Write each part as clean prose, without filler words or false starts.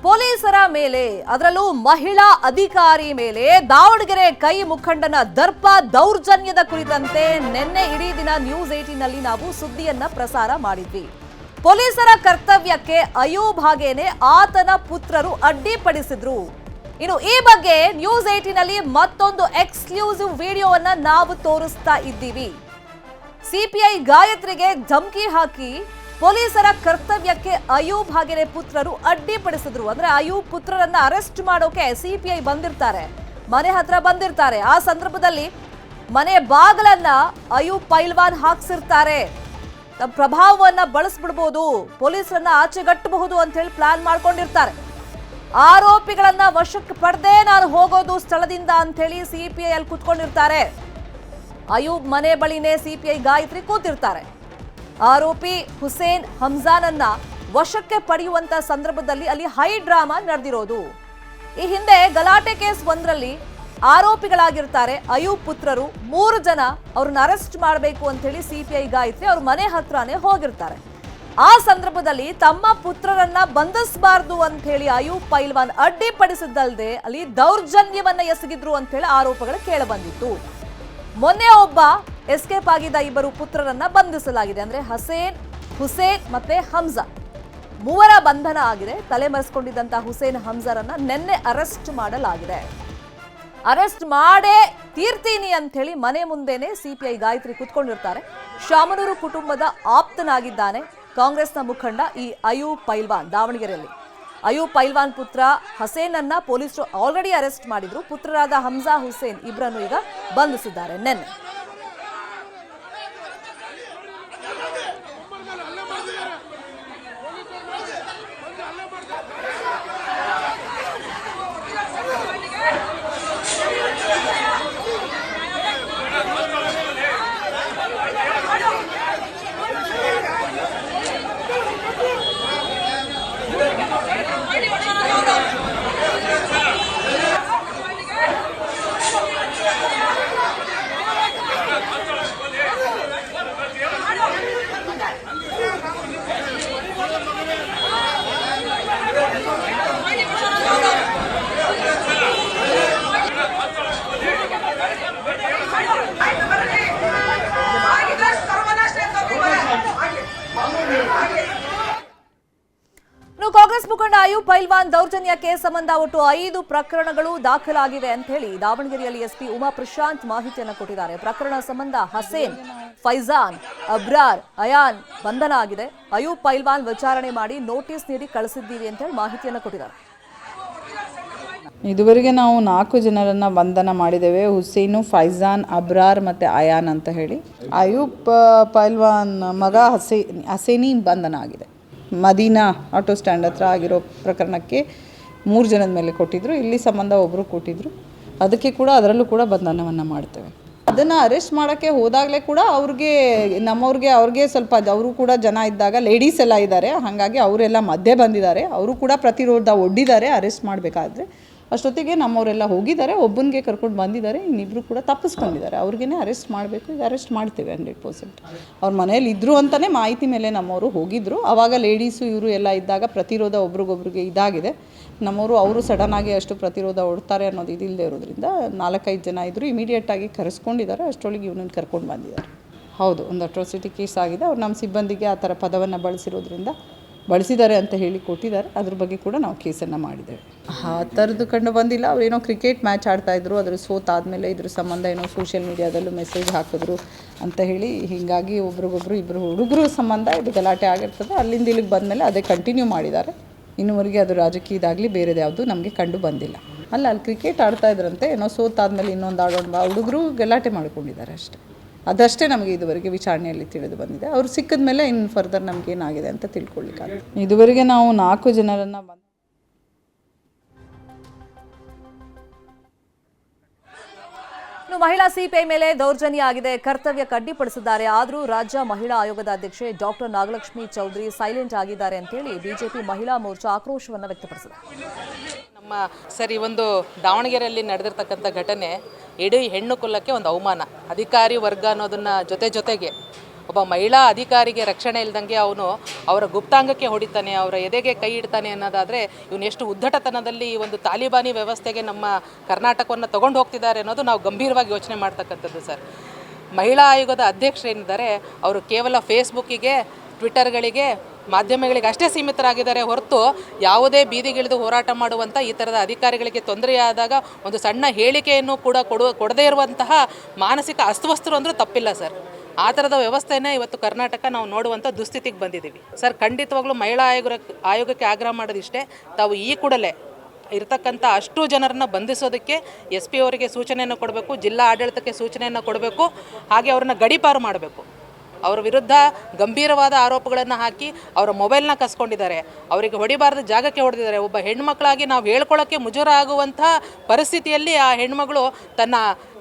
ಪೊಲೀಸರ ಮೇಲೆ ಅದರಲ್ಲೂ ಮಹಿಳಾ ಅಧಿಕಾರಿ ಮೇಲೆ ದಾವಣಗೆರೆ ಕೈ ಮುಖಂಡನ ದರ್ಪ ದೌರ್ಜನ್ಯದ ಕುರಿತಂತೆ ನಿನ್ನೆ ಇಡೀ ದಿನ ನ್ಯೂಸ್ 18 ನಲ್ಲಿ ನಾವು ಸುದ್ದಿಯನ್ನ ಪ್ರಸಾರ ಮಾಡಿದ್ವಿ. ಪೊಲೀಸರ ಕರ್ತವ್ಯಕ್ಕೆ ಅಯೂಬ್ ಹಾಗೇನೆ ಆತನ ಪುತ್ರರು ಅಡ್ಡಿಪಡಿಸಿದ್ರು. ಇನ್ನು ಈ ಬಗ್ಗೆ ನ್ಯೂಸ್ 18 ನಲ್ಲಿ ಮತ್ತೊಂದು ಎಕ್ಸ್ಕ್ಲೂಸಿವ್ ವಿಡಿಯೋವನ್ನ ನಾವು ತೋರಿಸ್ತಾ ಇದ್ದೀವಿ. ಸಿಪಿಐ ಗಾಯತ್ರಿಗೆ ಧಮಕಿ ಹಾಕಿ ಪೊಲೀಸರ ಕರ್ತವ್ಯಕ್ಕೆ ಅಯೂಬ್ ಹಾಗೇನೆ ಪುತ್ರರು ಅಡ್ಡಿಪಡಿಸಿದ್ರು. ಅಂದ್ರೆ ಅಯೂಬ್ ಪುತ್ರರನ್ನ ಅರೆಸ್ಟ್ ಮಾಡೋಕೆ ಸಿಪಿಐ ಬಂದಿರ್ತಾರೆ, ಮನೆ ಹತ್ರ ಬಂದಿರ್ತಾರೆ. ಆ ಸಂದರ್ಭದಲ್ಲಿ ಮನೆ ಬಾಗಿಲನ್ನ ಅಯೂಬ್ ಪೈಲ್ವಾನ್ ಹಾಕ್ಸಿರ್ತಾರೆ. ತಮ್ಮ ಪ್ರಭಾವವನ್ನ ಬಳಸ್ಬಿಡ್ಬೋದು, ಪೊಲೀಸರನ್ನ ಆಚೆಗಟ್ಟಬಹುದು ಅಂತ ಹೇಳಿ ಪ್ಲಾನ್ ಮಾಡ್ಕೊಂಡಿರ್ತಾರೆ. ಆರೋಪಿಗಳನ್ನ ವಶಕ್ಕೆ ಪಡೆದೇ ನಾನು ಹೋಗೋದು ಸ್ಥಳದಿಂದ ಅಂತ ಹೇಳಿ ಸಿಪಿಐ ಅಲ್ಲಿ ಕೂತ್ಕೊಂಡಿರ್ತಾರೆ. ಅಯೂಬ್ ಮನೆ ಬಳಿನೇ ಸಿಪಿಐ ಗಾಯತ್ರಿ ಕೂತಿರ್ತಾರೆ. ಆರೋಪಿ ಹುಸೇನ್ ಹಮ್ಜಾನನ್ನ ವಶಕ್ಕೆ ಪಡೆಯುವಂತ ಸಂದರ್ಭದಲ್ಲಿ ಅಲ್ಲಿ ಹೈ ಡ್ರಾಮಾ ನಡೆದಿರೋದು. ಈ ಹಿಂದೆ ಗಲಾಟೆ ಕೇಸ್ ಒಂದರಲ್ಲಿ ಆರೋಪಿಗಳಾಗಿರ್ತಾರೆ ಅಯೂಬ್ ಪುತ್ರರು. 3 ಜನ ಅವ್ರನ್ನ ಅರೆಸ್ಟ್ ಮಾಡಬೇಕು ಅಂತ ಹೇಳಿ ಸಿಪಿಐ ಗಾಯತ್ರಿ ಅವ್ರ ಮನೆ ಹತ್ರನೇ ಹೋಗಿರ್ತಾರೆ. ಆ ಸಂದರ್ಭದಲ್ಲಿ ತಮ್ಮ ಪುತ್ರರನ್ನ ಬಂಧಿಸಬಾರ್ದು ಅಂತ ಹೇಳಿ ಅಯೂಬ್ ಪೈಲ್ವಾನ್ ಅಡ್ಡಿಪಡಿಸಿದ್ದಲ್ಲದೆ ಅಲ್ಲಿ ದೌರ್ಜನ್ಯವನ್ನ ಎಸಗಿದ್ರು ಅಂತ ಹೇಳಿ ಆರೋಪಗಳು ಕೇಳಬಂದಿತ್ತು. ಮೊನ್ನೆ ಒಬ್ಬ ಎಸ್ಕೇಪ್ ಆಗಿದ್ದ 2 ಪುತ್ರರನ್ನ ಬಂಧಿಸಲಾಗಿದೆ. ಅಂದ್ರೆ ಹುಸೇನ್ ಮತ್ತೆ ಹಮ್ಜಾ, 3 ಬಂಧನ ಆಗಿದೆ. ತಲೆಮರೆಸಿಕೊಂಡಿದ್ದಂತ ಹುಸೇನ್ ಹಮ್ಜಾರನ್ನ ನಿನ್ನೆ ಅರೆಸ್ಟ್ ಮಾಡಲಾಗಿದೆ. ಅರೆಸ್ಟ್ ಮಾಡೇ ತೀರ್ತೀನಿ ಅಂತ ಹೇಳಿ ಮನೆ ಮುಂದೆನೆ ಸಿಪಿಐ ಗಾಯತ್ರಿ ಕೂತ್ಕೊಂಡಿರ್ತಾರೆ. ಶಾಮನೂರು ಕುಟುಂಬದ ಆಪ್ತನಾಗಿದ್ದಾನೆ ಕಾಂಗ್ರೆಸ್ನ ಮುಖಂಡ ಈ ಅಯೂಬ್ ಪೈಲ್ವಾನ್. ದಾವಣಗೆರೆಯಲ್ಲಿ ಅಯೂಬ್ ಪೈಲ್ವಾನ್ ಪುತ್ರ ಹಸೇನ್ ಅನ್ನ ಪೊಲೀಸರು ಆಲ್ರೆಡಿ ಅರೆಸ್ಟ್ ಮಾಡಿದ್ರು. ಪುತ್ರರಾದ ಹಮ್ಜಾ, ಹುಸೇನ್ ಇಬ್ಬರನ್ನು ಈಗ ಬಂಧಿಸಿದ್ದಾರೆ ನಿನ್ನೆ. ಕಾಂಗ್ರೆಸ್ ಮುಖಂಡ ಅಯೂಬ್ ಪೈಲ್ವಾನ್ ದೌರ್ಜನ್ಯ ಕೇಸ್ ಸಂಬಂಧ ಒಟ್ಟು 5 ಪ್ರಕರಣಗಳು ದಾಖಲಾಗಿವೆ ಅಂತ ಹೇಳಿ ದಾವಣಗೆರೆಯಲ್ಲಿ ಎಸ್ಪಿ ಉಮಾ ಪ್ರಶಾಂತ್ ಮಾಹಿತಿಯನ್ನು ಕೊಟ್ಟಿದ್ದಾರೆ. ಪ್ರಕರಣ ಸಂಬಂಧ ಹಸೇನ್, ಫೈಜಾನ್, ಅಬ್ರಾರ್, ಅಯಾನ್ ಬಂಧನ ಆಗಿದೆ. ಅಯೂಬ್ ಪೈಲ್ವಾನ್ ವಿಚಾರಣೆ ಮಾಡಿ ನೋಟಿಸ್ ನೀಡಿ ಕಳಿಸಿದ್ದೀವಿ ಅಂತ ಹೇಳಿ ಮಾಹಿತಿಯನ್ನು ಕೊಟ್ಟಿದ್ದಾರೆ. ಇದುವರೆಗೆ ನಾವು 4 ಜನರನ್ನು ಬಂಧನ ಮಾಡಿದ್ದೇವೆ. ಹುಸೇನು, ಫೈಜಾನ್, ಅಬ್ರಾರ್ ಮತ್ತು ಅಯಾನ್ ಅಂತ ಹೇಳಿ. ಅಯೂಬ್ ಪೈಲ್ವಾನ್ ಮಗ ಹಸೇನಿ ಬಂಧನ ಆಗಿದೆ. ಮದೀನಾ ಆಟೋ ಸ್ಟ್ಯಾಂಡ್ ಹತ್ರ ಆಗಿರೋ ಪ್ರಕರಣಕ್ಕೆ 3 ಜನದ ಮೇಲೆ ಕೊಟ್ಟಿದ್ದರು. ಇಲ್ಲಿ ಸಂಬಂಧ ಒಬ್ಬರು ಕೊಟ್ಟಿದ್ದರು. ಅದಕ್ಕೆ ಕೂಡ ಅದರಲ್ಲೂ ಕೂಡ ಬಂಧನವನ್ನು ಮಾಡ್ತೇವೆ. ಅದನ್ನು ಅರೆಸ್ಟ್ ಮಾಡೋಕ್ಕೆ ಹೋದಾಗಲೇ ಕೂಡ ಅವ್ರಿಗೆ ಸ್ವಲ್ಪ ಅವರು ಕೂಡ ಜನ ಇದ್ದಾಗ ಲೇಡೀಸ್ ಎಲ್ಲ ಇದ್ದಾರೆ, ಹಾಗಾಗಿ ಅವರೆಲ್ಲ ಮಧ್ಯೆ ಬಂದಿದ್ದಾರೆ. ಅವರು ಕೂಡ ಪ್ರತಿರೋಧ ಒಡ್ಡಿದ್ದಾರೆ ಅರೆಸ್ಟ್ ಮಾಡಬೇಕಾದ್ರೆ. ಅಷ್ಟೊತ್ತಿಗೆ ನಮ್ಮವರೆಲ್ಲ ಹೋಗಿದ್ದಾರೆ, ಒಬ್ಬನಿಗೆ ಕರ್ಕೊಂಡು ಬಂದಿದ್ದಾರೆ, ಇನ್ನಿಬ್ಬರು ಕೂಡ ತಪ್ಪಿಸ್ಕೊಂಡಿದ್ದಾರೆ. ಅವ್ರಿಗೇ ಅರೆಸ್ಟ್ ಮಾಡಬೇಕು. ಈಗ ಅರೆಸ್ಟ್ ಮಾಡ್ತೇವೆ 100%. ಅವ್ರ ಮನೇಲಿ ಇದ್ದರು ಅಂತಲೇ ಮಾಹಿತಿ ಮೇಲೆ ನಮ್ಮವರು ಹೋಗಿದ್ದರು. ಆವಾಗ ಲೇಡೀಸು ಇವರು ಎಲ್ಲ ಇದ್ದಾಗ ಪ್ರತಿರೋಧ ಒಬ್ರಿಗೊಬ್ರಿಗೆ ಇದಾಗಿದೆ. ಅವರು ಸಡನ್ನಾಗಿ ಅಷ್ಟು ಪ್ರತಿರೋಧ ಒಡ್ತಾರೆ ಅನ್ನೋದು ಇದಿಲ್ಲದೆ ಇರೋದ್ರಿಂದ 4-5 ಜನ ಇದ್ದರು. ಇಮಿಡಿಯೇಟಾಗಿ ಕರೆಸ್ಕೊಂಡಿದ್ದಾರೆ. ಅಷ್ಟರೊಳಗೆ ಇವನನ್ನು ಕರ್ಕೊಂಡು ಬಂದಿದ್ದಾರೆ. ಹೌದು, ಒಂದು ಅಟ್ರಾಸಿಟಿ ಕೇಸ್ ಆಗಿದೆ. ಅವ್ರು ನಮ್ಮ ಸಿಬ್ಬಂದಿಗೆ ಆ ಥರ ಪದವನ್ನು ಬಳಸಿದ್ದಾರೆ ಅಂತ ಹೇಳಿ ಕೊಟ್ಟಿದ್ದಾರೆ. ಅದ್ರ ಬಗ್ಗೆ ಕೂಡ ನಾವು ಕೇಸನ್ನು ಮಾಡಿದ್ದೇವೆ. ಆ ಥರದ್ದು ಕಂಡು ಬಂದಿಲ್ಲ. ಅವರೇನೋ ಕ್ರಿಕೆಟ್ ಮ್ಯಾಚ್ ಆಡ್ತಾಯಿದ್ರು, ಅದ್ರ ಸೋತಾದಮೇಲೆ ಇದ್ರ ಸಂಬಂಧ ಏನೋ ಸೋಷಿಯಲ್ ಮೀಡಿಯಾದಲ್ಲೂ ಮೆಸೇಜ್ ಹಾಕಿದ್ರು ಅಂತ ಹೇಳಿ, ಹೀಗಾಗಿ ಒಬ್ರಿಗೊಬ್ರು 2 ಹುಡುಗರು ಸಂಬಂಧ ಇದು ಗಲಾಟೆ ಆಗಿರ್ತದೆ. ಅಲ್ಲಿಂದ ಇಲ್ಲಿಗೆ ಬಂದಮೇಲೆ ಅದೇ ಕಂಟಿನ್ಯೂ ಮಾಡಿದ್ದಾರೆ. ಇನ್ನುವರೆಗೆ ಅದು ರಾಜಕೀಯದಾಗಲಿ ಬೇರೆದು ಯಾವುದು ನಮಗೆ ಕಂಡು ಬಂದಿಲ್ಲ. ಅಲ್ಲಿ ಕ್ರಿಕೆಟ್ ಆಡ್ತಾಯಿದ್ರಂತೆ, ಏನೋ ಸೋತಾದಮೇಲೆ ಇನ್ನೊಂದು ಆಡೋಣ ಹುಡುಗರು ಗಲಾಟೆ ಮಾಡ್ಕೊಂಡಿದ್ದಾರೆ ಅಷ್ಟೇ. ಅದಷ್ಟೇ ನಮಗೆ ಇದುವರೆಗೆ ವಿಚಾರಣೆಯಲ್ಲಿ ತಿಳಿದು ಬಂದಿದೆ. ಅವರು ಸಿಕ್ಕಿದ ಮೇಲೆ ಇನ್ನು ಫರ್ದರ್ ನಮಗೇನಾಗಿದೆ ಅಂತ ತಿಳ್ಕೊಳ್ಳಿಕ್ಕಾಗುತ್ತೆ. ಇದುವರೆಗೆ ನಾವು 4 ಜನರನ್ನು ಮಹಿಳಾ ಸಿಪಿಐ ಮೇಲೆ ದೌರ್ಜನ್ಯ ಆಗಿದೆ, ಕರ್ತವ್ಯಕ್ಕೆ ಅಡ್ಡಿಪಡಿಸಿದ್ದಾರೆ. ಆದರೂ ರಾಜ್ಯ ಮಹಿಳಾ ಆಯೋಗದ ಅಧ್ಯಕ್ಷೆ ಡಾಕ್ಟರ್ ನಾಗಲಕ್ಷ್ಮಿ ಚೌಧರಿ ಸೈಲೆಂಟ್ ಆಗಿದ್ದಾರೆ ಅಂತ ಹೇಳಿ ಬಿಜೆಪಿ ಮಹಿಳಾ ಮೋರ್ಚಾ ಆಕ್ರೋಶವನ್ನು ವ್ಯಕ್ತಪಡಿಸಿದೆ. ನಮ್ಮ ಒಂದು ದಾವಣಗೆರೆಯಲ್ಲಿ ನಡೆದಿರ್ತಕ್ಕಂಥ ಘಟನೆ ಇಡೀ ಹೆಣ್ಣು ಕುಲಕ್ಕೆ ಒಂದು ಅವಮಾನ. ಅಧಿಕಾರಿ ವರ್ಗ ಅನ್ನೋದನ್ನು ಜೊತೆಗೆ ಒಬ್ಬ ಮಹಿಳಾ ಅಧಿಕಾರಿಗೆ ರಕ್ಷಣೆ ಇಲ್ದಂಗೆ ಅವನು ಅವರ ಗುಪ್ತಾಂಗಕ್ಕೆ ಹೊಡಿತಾನೆ, ಅವರ ಎದೆಗೆ ಕೈ ಇಡ್ತಾನೆ ಅನ್ನೋದಾದರೆ ಇವನು ಎಷ್ಟು ಉದ್ದಟತನದಲ್ಲಿ ಈ ಒಂದು ತಾಲಿಬಾನಿ ವ್ಯವಸ್ಥೆಗೆ ನಮ್ಮ ಕರ್ನಾಟಕವನ್ನು ತಗೊಂಡು ಹೋಗ್ತಿದ್ದಾರೆ ಅನ್ನೋದು ನಾವು ಗಂಭೀರವಾಗಿ ಯೋಚನೆ ಮಾಡ್ತಕ್ಕಂಥದ್ದು ಸರ್. ಮಹಿಳಾ ಆಯೋಗದ ಅಧ್ಯಕ್ಷರೇನಿದ್ದಾರೆ ಅವರು ಕೇವಲ ಫೇಸ್ಬುಕ್ಕಿಗೆ, ಟ್ವಿಟರ್ಗಳಿಗೆ, ಮಾಧ್ಯಮಗಳಿಗೆ ಅಷ್ಟೇ ಸೀಮಿತರಾಗಿದ್ದಾರೆ ಹೊರತು ಯಾವುದೇ ಬೀದಿಗಿಳಿದು ಹೋರಾಟ ಮಾಡುವಂಥ ಈ ಥರದ ಅಧಿಕಾರಿಗಳಿಗೆ ತೊಂದರೆಯಾದಾಗ ಒಂದು ಸಣ್ಣ ಹೇಳಿಕೆಯನ್ನು ಕೂಡ ಕೊಡದೇ ಇರುವಂತಹ ಮಾನಸಿಕ ಅಸ್ವಸ್ಥರು ಅಂದರೂ ತಪ್ಪಿಲ್ಲ ಸರ್. ಆ ಥರದ ವ್ಯವಸ್ಥೆನೇ ಇವತ್ತು ಕರ್ನಾಟಕ ನಾವು ನೋಡುವಂಥ ದುಸ್ಥಿತಿಗೆ ಬಂದಿದ್ದೀವಿ ಸರ್. ಖಂಡಿತವಾಗ್ಲೂ ಮಹಿಳಾ ಆಯೋಗಕ್ಕೆ ಆಗ್ರಹ ಮಾಡೋದಿಷ್ಟೇ, ತಾವು ಈ ಕೂಡಲೇ ಇರತಕ್ಕಂಥ ಅಷ್ಟು ಜನರನ್ನು ಬಂಧಿಸೋದಕ್ಕೆ SP ಅವರಿಗೆ ಸೂಚನೆಯನ್ನು ಕೊಡಬೇಕು, ಜಿಲ್ಲಾ ಆಡಳಿತಕ್ಕೆ ಸೂಚನೆಯನ್ನು ಕೊಡಬೇಕು, ಹಾಗೆ ಅವ್ರನ್ನ ಗಡೀಪಾರು ಮಾಡಬೇಕು. ಅವರ ವಿರುದ್ಧ ಗಂಭೀರವಾದ ಆರೋಪಗಳನ್ನು ಹಾಕಿ ಅವರ ಮೊಬೈಲ್ನ ಕಸ್ಕೊಂಡಿದ್ದಾರೆ, ಅವರಿಗೆ ಹೊಡಿಬಾರ್ದು ಜಾಗಕ್ಕೆ ಹೊಡೆದಿದ್ದಾರೆ. ಒಬ್ಬ ಹೆಣ್ಮಕ್ಳಾಗಿ ನಾವು ಹೇಳ್ಕೊಳ್ಳೋಕ್ಕೆ ಮುಜುರ ಆಗುವಂಥ ಪರಿಸ್ಥಿತಿಯಲ್ಲಿ ಆ ಹೆಣ್ಮಗಳು ತನ್ನ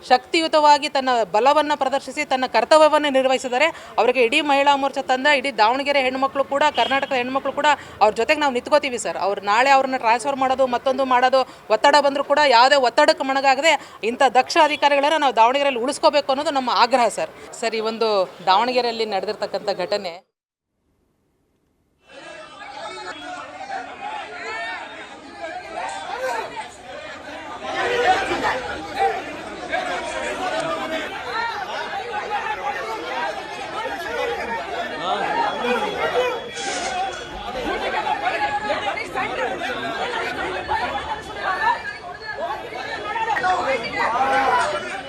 ಶಕ್ತಿಯುತವಾಗಿ ತನ್ನ ಬಲವನ್ನು ಪ್ರದರ್ಶಿಸಿ ತನ್ನ ಕರ್ತವ್ಯವನ್ನು ನಿರ್ವಹಿಸಿದ್ದಾರೆ. ಅವರಿಗೆ ಇಡೀ ಮಹಿಳಾ ಮೋರ್ಚಾ ತಂದ, ಇಡೀ ದಾವಣಗೆರೆ ಹೆಣ್ಮಕ್ಳು ಕೂಡ, ಕರ್ನಾಟಕದ ಹೆಣ್ಮಕ್ಳು ಕೂಡ ಅವ್ರ ಜೊತೆಗೆ ನಾವು ನಿಂತ್ಕೋತೀವಿ ಸರ್. ಅವ್ರು ನಾಳೆ ಅವ್ರನ್ನ ಟ್ರಾನ್ಸ್ಫರ್ ಮಾಡೋದು, ಮತ್ತೊಂದು ಮಾಡೋದು, ಒತ್ತಡ ಬಂದರೂ ಕೂಡ ಯಾವುದೇ ಒತ್ತಡಕ್ಕೆ ಮಣಗಾಗದೆ ಇಂಥ ದಕ್ಷ ಅಧಿಕಾರಿಗಳನ್ನು ನಾವು ದಾವಣಗೆರೆಯಲ್ಲಿ ಉಳಿಸ್ಕೋಬೇಕು ಅನ್ನೋದು ನಮ್ಮ ಆಗ್ರಹ ಸರ್. ಸರ್, ಈ ಒಂದು ದಾವಣಗೆರೆಯಲ್ಲಿ ನಡೆದಿರ್ತಕ್ಕಂಥ ಘಟನೆ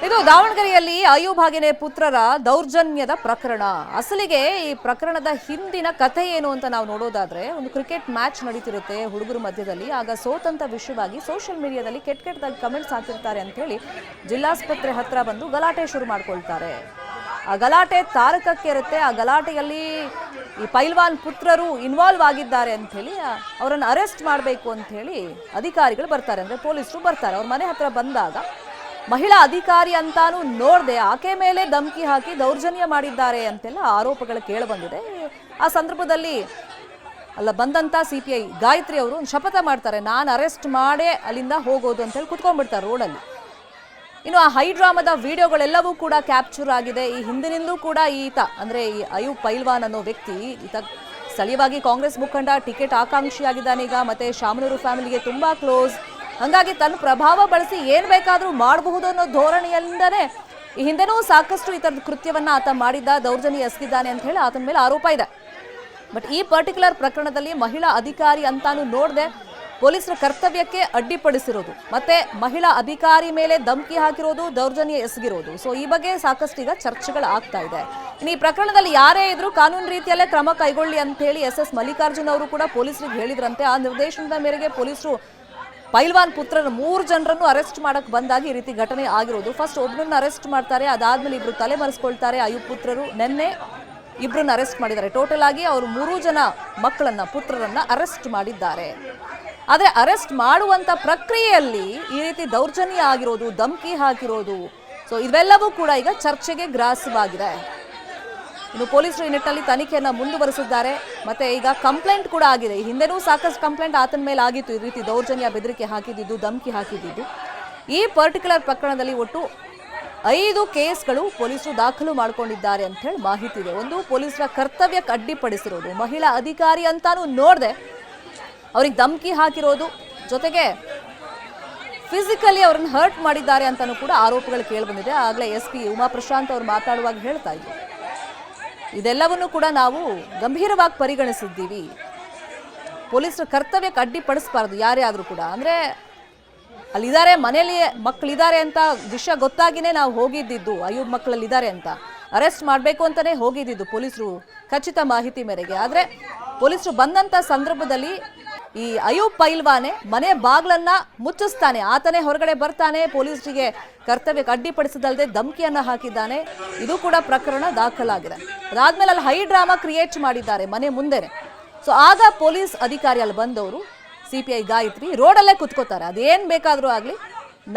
ಇದು ದಾವಣಗೆರೆಯಲ್ಲಿ ಅಯೂಬ್ ಹಾಗೇನೆ ಪುತ್ರರ ದೌರ್ಜನ್ಯದ ಪ್ರಕರಣ. ಅಸಲಿಗೆ ಈ ಪ್ರಕರಣದ ಹಿಂದಿನ ಕಥೆ ಏನು ಅಂತ ನಾವು ನೋಡೋದಾದ್ರೆ, ಒಂದು ಕ್ರಿಕೆಟ್ ಮ್ಯಾಚ್ ನಡೀತಿರುತ್ತೆ ಹುಡುಗರ ಮಧ್ಯದಲ್ಲಿ. ಆಗ ಸೋತಂತ ವಿಷಯವಾಗಿ ಸೋಷಿಯಲ್ ಮೀಡಿಯಾದಲ್ಲಿ ಕೆಟ್ಟದಾಗಿ ಕಮೆಂಟ್ಸ್ ಹಾಕಿರ್ತಾರೆ ಅಂತ ಹೇಳಿ ಜಿಲ್ಲಾಸ್ಪತ್ರೆ ಹತ್ರ ಬಂದು ಗಲಾಟೆ ಶುರು ಮಾಡ್ಕೊಳ್ತಾರೆ. ಆ ಗಲಾಟೆ ತಾರಕಕ್ಕೆ ಇರುತ್ತೆ. ಆ ಗಲಾಟೆಯಲ್ಲಿ ಈ ಪೈಲ್ವಾನ್ ಪುತ್ರರು ಇನ್ವಾಲ್ವ್ ಆಗಿದ್ದಾರೆ ಅಂತ ಹೇಳಿ ಅವರನ್ನು ಅರೆಸ್ಟ್ ಮಾಡಬೇಕು ಅಂತ ಹೇಳಿ ಅಧಿಕಾರಿಗಳು ಬರ್ತಾರೆ, ಅಂದ್ರೆ ಪೊಲೀಸರು ಬರ್ತಾರೆ. ಅವ್ರ ಮನೆ ಹತ್ರ ಬಂದಾಗ ಮಹಿಳಾ ಅಧಿಕಾರಿ ಅಂತಾನು ನೋಡದೆ ಆಕೆ ಮೇಲೆ ಧಮಕಿ ಹಾಕಿ ದೌರ್ಜನ್ಯ ಮಾಡಿದ್ದಾರೆ ಅಂತೆಲ್ಲ ಆರೋಪಗಳು ಕೇಳಿಬಂದಿದೆ. ಆ ಸಂದರ್ಭದಲ್ಲಿ ಬಂದಂತ CPI ಗಾಯತ್ರಿ ಅವರು ಒಂದು ಶಪಥ ಮಾಡ್ತಾರೆ, ನಾನು ಅರೆಸ್ಟ್ ಮಾಡೇ ಅಲ್ಲಿಂದ ಹೋಗೋದು ಅಂತ ಹೇಳಿ ಕುತ್ಕೊಂಡ್ಬಿಡ್ತಾರೆ ರೋಡಲ್ಲಿ. ಇನ್ನು ಆ ಹೈಡ್ರಾಮದ ವಿಡಿಯೋಗಳೆಲ್ಲವೂ ಕೂಡ ಕ್ಯಾಪ್ಚರ್ ಆಗಿದೆ. ಈ ಹಿಂದಿನಿಂದಲೂ ಕೂಡ ಈತ ಅಂದ್ರೆ ಈ ಅಯೂಬ್ ಪೈಲ್ವಾನ್ ಅನ್ನೋ ವ್ಯಕ್ತಿ ಈತ ಸ್ಥಳೀಯವಾಗಿ ಕಾಂಗ್ರೆಸ್ ಮುಖಂಡ, ಟಿಕೆಟ್ ಆಕಾಂಕ್ಷಿಯಾಗಿದ್ದಾನೆ ಈಗ, ಮತ್ತೆ ಶಾಮನೂರು ಫ್ಯಾಮಿಲಿಗೆ ತುಂಬಾ ಕ್ಲೋಸ್. ಹಾಗಾಗಿ ತನ್ನ ಪ್ರಭಾವ ಬಳಸಿ ಏನ್ ಬೇಕಾದ್ರೂ ಮಾಡಬಹುದು ಅನ್ನೋ ಧೋರಣೆಯಿಂದನೇ ಈ ಹಿಂದೆನೂ ಸಾಕಷ್ಟು ಈ ತರದ ಕೃತ್ಯವನ್ನ ಆತ ಮಾಡಿದ್ದ, ದೌರ್ಜನ್ಯ ಎಸಗಿದ್ದಾನೆ ಅಂತ ಹೇಳಿ ಆತನ ಮೇಲೆ ಆರೋಪ ಇದೆ. ಬಟ್ ಈ ಪರ್ಟಿಕ್ಯುಲರ್ ಪ್ರಕರಣದಲ್ಲಿ ಮಹಿಳಾ ಅಧಿಕಾರಿ ಅಂತಾನು ನೋಡದೆ ಪೊಲೀಸರ ಕರ್ತವ್ಯಕ್ಕೆ ಅಡ್ಡಿಪಡಿಸಿರೋದು, ಮತ್ತೆ ಮಹಿಳಾ ಅಧಿಕಾರಿ ಮೇಲೆ ಧಮಕಿ ಹಾಕಿರೋದು, ದೌರ್ಜನ್ಯ ಎಸಗಿರೋದು. ಸೊ ಈ ಬಗ್ಗೆ ಸಾಕಷ್ಟು ಈಗ ಚರ್ಚೆಗಳು ಆಗ್ತಾ ಇದೆ. ಇನ್ನು ಈ ಪ್ರಕರಣದಲ್ಲಿ ಯಾರೇ ಇದ್ರೂ ಕಾನೂನು ರೀತಿಯಲ್ಲೇ ಕ್ರಮ ಕೈಗೊಳ್ಳಿ ಅಂತ ಹೇಳಿ SS ಮಲ್ಲಿಕಾರ್ಜುನ್ ಅವರು ಕೂಡ ಪೊಲೀಸರಿಗೆ ಹೇಳಿದ್ರಂತೆ. ಆ ನಿರ್ದೇಶನದ ಮೇರೆಗೆ ಪೊಲೀಸರು ಪೈಲ್ವಾನ್ ಪುತ್ರರ 3 ಜನರನ್ನು ಅರೆಸ್ಟ್ ಮಾಡಕ್ ಬಂದಾಗ ಈ ರೀತಿ ಘಟನೆ ಆಗಿರೋದು. ಫಸ್ಟ್ ಒಬ್ಬರನ್ನ ಅರೆಸ್ಟ್ ಮಾಡ್ತಾರೆ, ಅದಾದ್ಮೇಲೆ ಇಬ್ರು ತಲೆ ಮರೆಸ್ಕೊಳ್ತಾರೆ. ಅಯೂಬ್ ಪುತ್ರರು ನಿನ್ನೆ ಇಬ್ಬರನ್ನ ಅರೆಸ್ಟ್ ಮಾಡಿದ್ದಾರೆ. ಟೋಟಲ್ ಆಗಿ ಅವರು 3 ಜನ ಮಕ್ಕಳನ್ನ, ಪುತ್ರರನ್ನ ಅರೆಸ್ಟ್ ಮಾಡಿದ್ದಾರೆ. ಆದರೆ ಅರೆಸ್ಟ್ ಮಾಡುವಂತ ಪ್ರಕ್ರಿಯೆಯಲ್ಲಿ ಈ ರೀತಿ ದೌರ್ಜನ್ಯ ಆಗಿರೋದು, ಧಮಕಿ ಹಾಕಿರೋದು, ಸೊ ಇವೆಲ್ಲವೂ ಕೂಡ ಈಗ ಚರ್ಚೆಗೆ ಗ್ರಾಸವಾಗಿದೆ. ಇನ್ನು ಪೊಲೀಸರು ಈ ನಿಟ್ಟಿನಲ್ಲಿ ತನಿಖೆಯನ್ನು ಮುಂದುವರೆಸಿದ್ದಾರೆ. ಮತ್ತೆ ಈಗ ಕಂಪ್ಲೇಂಟ್ ಕೂಡ ಆಗಿದೆ. ಈ ಹಿಂದೆನೂ ಸಾಕಷ್ಟು ಕಂಪ್ಲೇಂಟ್ ಆತನ ಮೇಲೆ ಆಗಿತ್ತು, ಈ ರೀತಿ ದೌರ್ಜನ್ಯ, ಬೆದರಿಕೆ ಹಾಕಿದ್ದು, ಧಮಕಿ ಹಾಕಿದ್ದು. ಈ ಪರ್ಟಿಕ್ಯುಲರ್ ಪ್ರಕರಣದಲ್ಲಿ ಒಟ್ಟು 5 ಕೇಸ್ಗಳು ಪೊಲೀಸರು ದಾಖಲು ಮಾಡಿಕೊಂಡಿದ್ದಾರೆ ಅಂತ ಹೇಳಿ ಮಾಹಿತಿ ಇದೆ. ಒಂದು, ಪೊಲೀಸರ ಕರ್ತವ್ಯಕ್ಕೆ ಅಡ್ಡಿಪಡಿಸಿರೋದು, ಮಹಿಳಾ ಅಧಿಕಾರಿ ಅಂತಾನು ನೋಡದೆ ಅವ್ರಿಗೆ ಧಮಕಿ ಹಾಕಿರೋದು, ಜೊತೆಗೆ ಫಿಸಿಕಲಿ ಅವ್ರನ್ನ ಹರ್ಟ್ ಮಾಡಿದ್ದಾರೆ ಅಂತಾನು ಕೂಡ ಆರೋಪಗಳು ಕೇಳಿಬಂದಿದೆ. ಆಗಲೇ SP ಉಮಾ ಪ್ರಶಾಂತ್ ಅವರು ಮಾತಾಡುವಾಗ ಹೇಳ್ತಾ ಇದ್ರು, ಇದೆಲ್ಲವನ್ನು ಕೂಡ ನಾವು ಗಂಭೀರವಾಗಿ ಪರಿಗಣಿಸಿದ್ದೀವಿ. ಪೊಲೀಸರ ಕರ್ತವ್ಯಕ್ಕೆ ಅಡ್ಡಿಪಡಿಸಬಾರ್ದು ಯಾರೇ ಆದರೂ ಕೂಡ. ಅಂದರೆ ಅಲ್ಲಿದ್ದಾರೆ, ಮನೆಯಲ್ಲಿ ಮಕ್ಕಳಿದ್ದಾರೆ ಅಂತ ವಿಷಯ ಗೊತ್ತಾಗಿನೇ ನಾವು ಹೋಗಿದ್ದಿದ್ದು, ಅಯೂಬ್ ಮಕ್ಕಳಲ್ಲಿದ್ದಾರೆ ಅಂತ ಅರೆಸ್ಟ್ ಮಾಡಬೇಕು ಅಂತಲೇ ಹೋಗಿದ್ದಿದ್ದು ಪೊಲೀಸರು ಖಚಿತ ಮಾಹಿತಿ ಮೇರೆಗೆ. ಆದರೆ ಪೊಲೀಸರು ಬಂದಂಥ ಸಂದರ್ಭದಲ್ಲಿ ಈ ಅಯೂಬ್ ಪೈಲ್ವಾನೆ ಮನೆ ಬಾಗ್ಲನ್ನ ಮುಚ್ಚಿಸ್ತಾನೆ, ಆತನೇ ಹೊರಗಡೆ ಬರ್ತಾನೆ, ಪೊಲೀಸರಿಗೆ ಕರ್ತವ್ಯಕ್ಕೆ ಅಡ್ಡಿಪಡಿಸದಲ್ಲದೆ ಧಮಕಿಯನ್ನ ಹಾಕಿದ್ದಾನೆ. ಇದು ಕೂಡ ಪ್ರಕರಣ ದಾಖಲಾಗಿದೆ. ಅದಾದ್ಮೇಲೆ ಅಲ್ಲಿ ಹೈ ಡ್ರಾಮಾ ಕ್ರಿಯೇಟ್ ಮಾಡಿದ್ದಾರೆ ಮನೆ ಮುಂದೆನೆ. ಸೊ ಆಗ ಪೊಲೀಸ್ ಅಧಿಕಾರಿ ಅಲ್ಲಿ ಬಂದವರು CPI ಗಾಯತ್ರಿ ರೋಡಲ್ಲೇ ಕುತ್ಕೋತಾರೆ. ಅದೇನ್ ಬೇಕಾದ್ರೂ ಆಗ್ಲಿ,